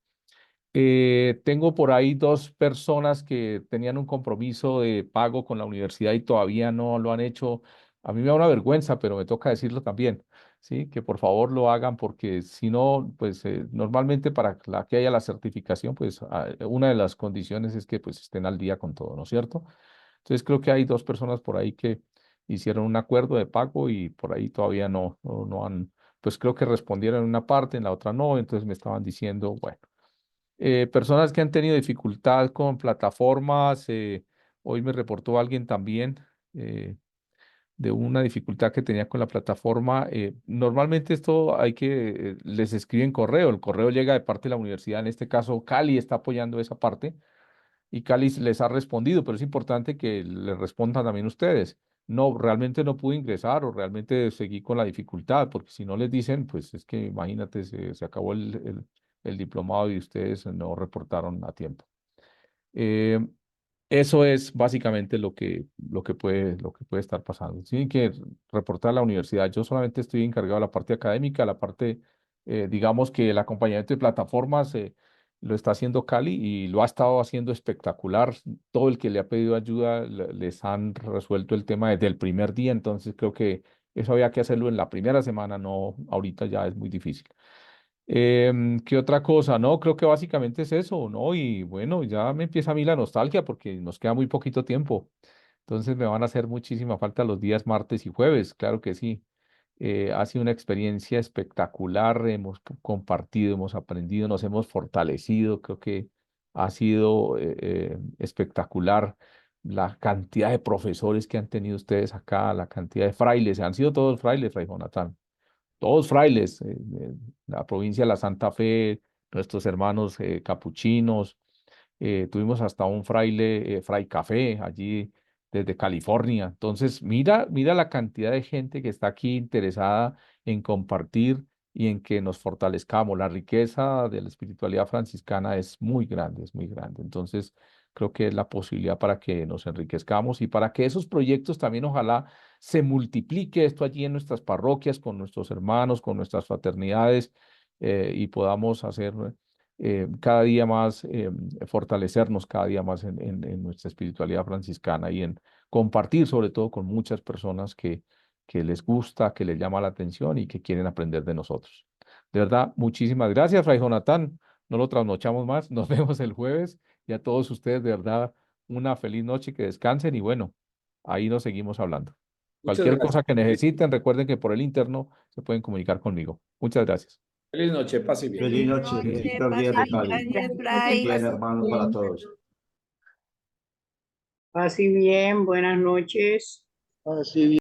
Tengo por ahí 2 personas que tenían un compromiso de pago con la universidad y todavía no lo han hecho. A mí me da una vergüenza, pero me toca decirlo también, ¿sí? Que por favor lo hagan porque si no, pues normalmente para que haya la certificación, pues una de las condiciones es que pues estén al día con todo, ¿no es cierto? Entonces creo que hay 2 personas por ahí que hicieron un acuerdo de pago y por ahí todavía no han, pues creo que respondieron en una parte, en la otra no, entonces me estaban diciendo, bueno personas que han tenido dificultad con plataformas. Hoy me reportó alguien también eh, de una dificultad que tenía con la plataforma. Normalmente esto les escriben correo. El correo llega de parte de la universidad. En este caso, Cali está apoyando esa parte y Cali les ha respondido, pero es importante que le respondan también ustedes. No, realmente no pude ingresar o realmente seguí con la dificultad, porque si no les dicen, pues es que imagínate, se acabó el diplomado y ustedes no reportaron a tiempo. Eh, Eso es básicamente lo que puede estar pasando. Tienen que reportar a la universidad. Yo solamente estoy encargado de la parte académica, la parte, digamos que el acompañamiento de plataformas lo está haciendo Cali y lo ha estado haciendo espectacular. Todo el que le ha pedido ayuda les han resuelto el tema desde el primer día. Entonces creo que eso había que hacerlo en la primera semana, no ahorita ya es muy difícil. ¿Qué otra cosa? No, creo que básicamente es eso, ¿no? Y bueno, ya me empieza a mí la nostalgia porque nos queda muy poquito tiempo. Entonces me van a hacer muchísima falta los días martes y jueves, claro que sí. Ha sido una experiencia espectacular, hemos compartido, hemos aprendido, nos hemos fortalecido, creo que ha sido espectacular la cantidad de profesores que han tenido ustedes acá, la cantidad de frailes, han sido todos frailes, Fray Jonathan, todos frailes, de la provincia de la Santa Fe, nuestros hermanos capuchinos, tuvimos hasta un fraile, Fray Café, allí desde California. Entonces, mira la cantidad de gente que está aquí interesada en compartir y en que nos fortalezcamos. La riqueza de la espiritualidad franciscana es muy grande, es muy grande. Entonces, creo que es la posibilidad para que nos enriquezcamos y para que esos proyectos también ojalá se multiplique esto allí en nuestras parroquias, con nuestros hermanos, con nuestras fraternidades y podamos hacer cada día más, fortalecernos cada día más en nuestra espiritualidad franciscana y en compartir sobre todo con muchas personas que les gusta, que les llama la atención y que quieren aprender de nosotros. De verdad, muchísimas gracias, Fray Jonathan. No lo trasnochamos más. Nos vemos el jueves y a todos ustedes, de verdad, una feliz noche, que descansen y bueno, ahí nos seguimos hablando. Muchas Cualquier gracias. cosa que necesiten, recuerden que por el interno se pueden comunicar conmigo. Muchas gracias. Feliz noche, paz y bien. Feliz noche, Víctor Díaz de Cali. Bien, Gracias. hermano, para todos. Así bien, buenas noches. Así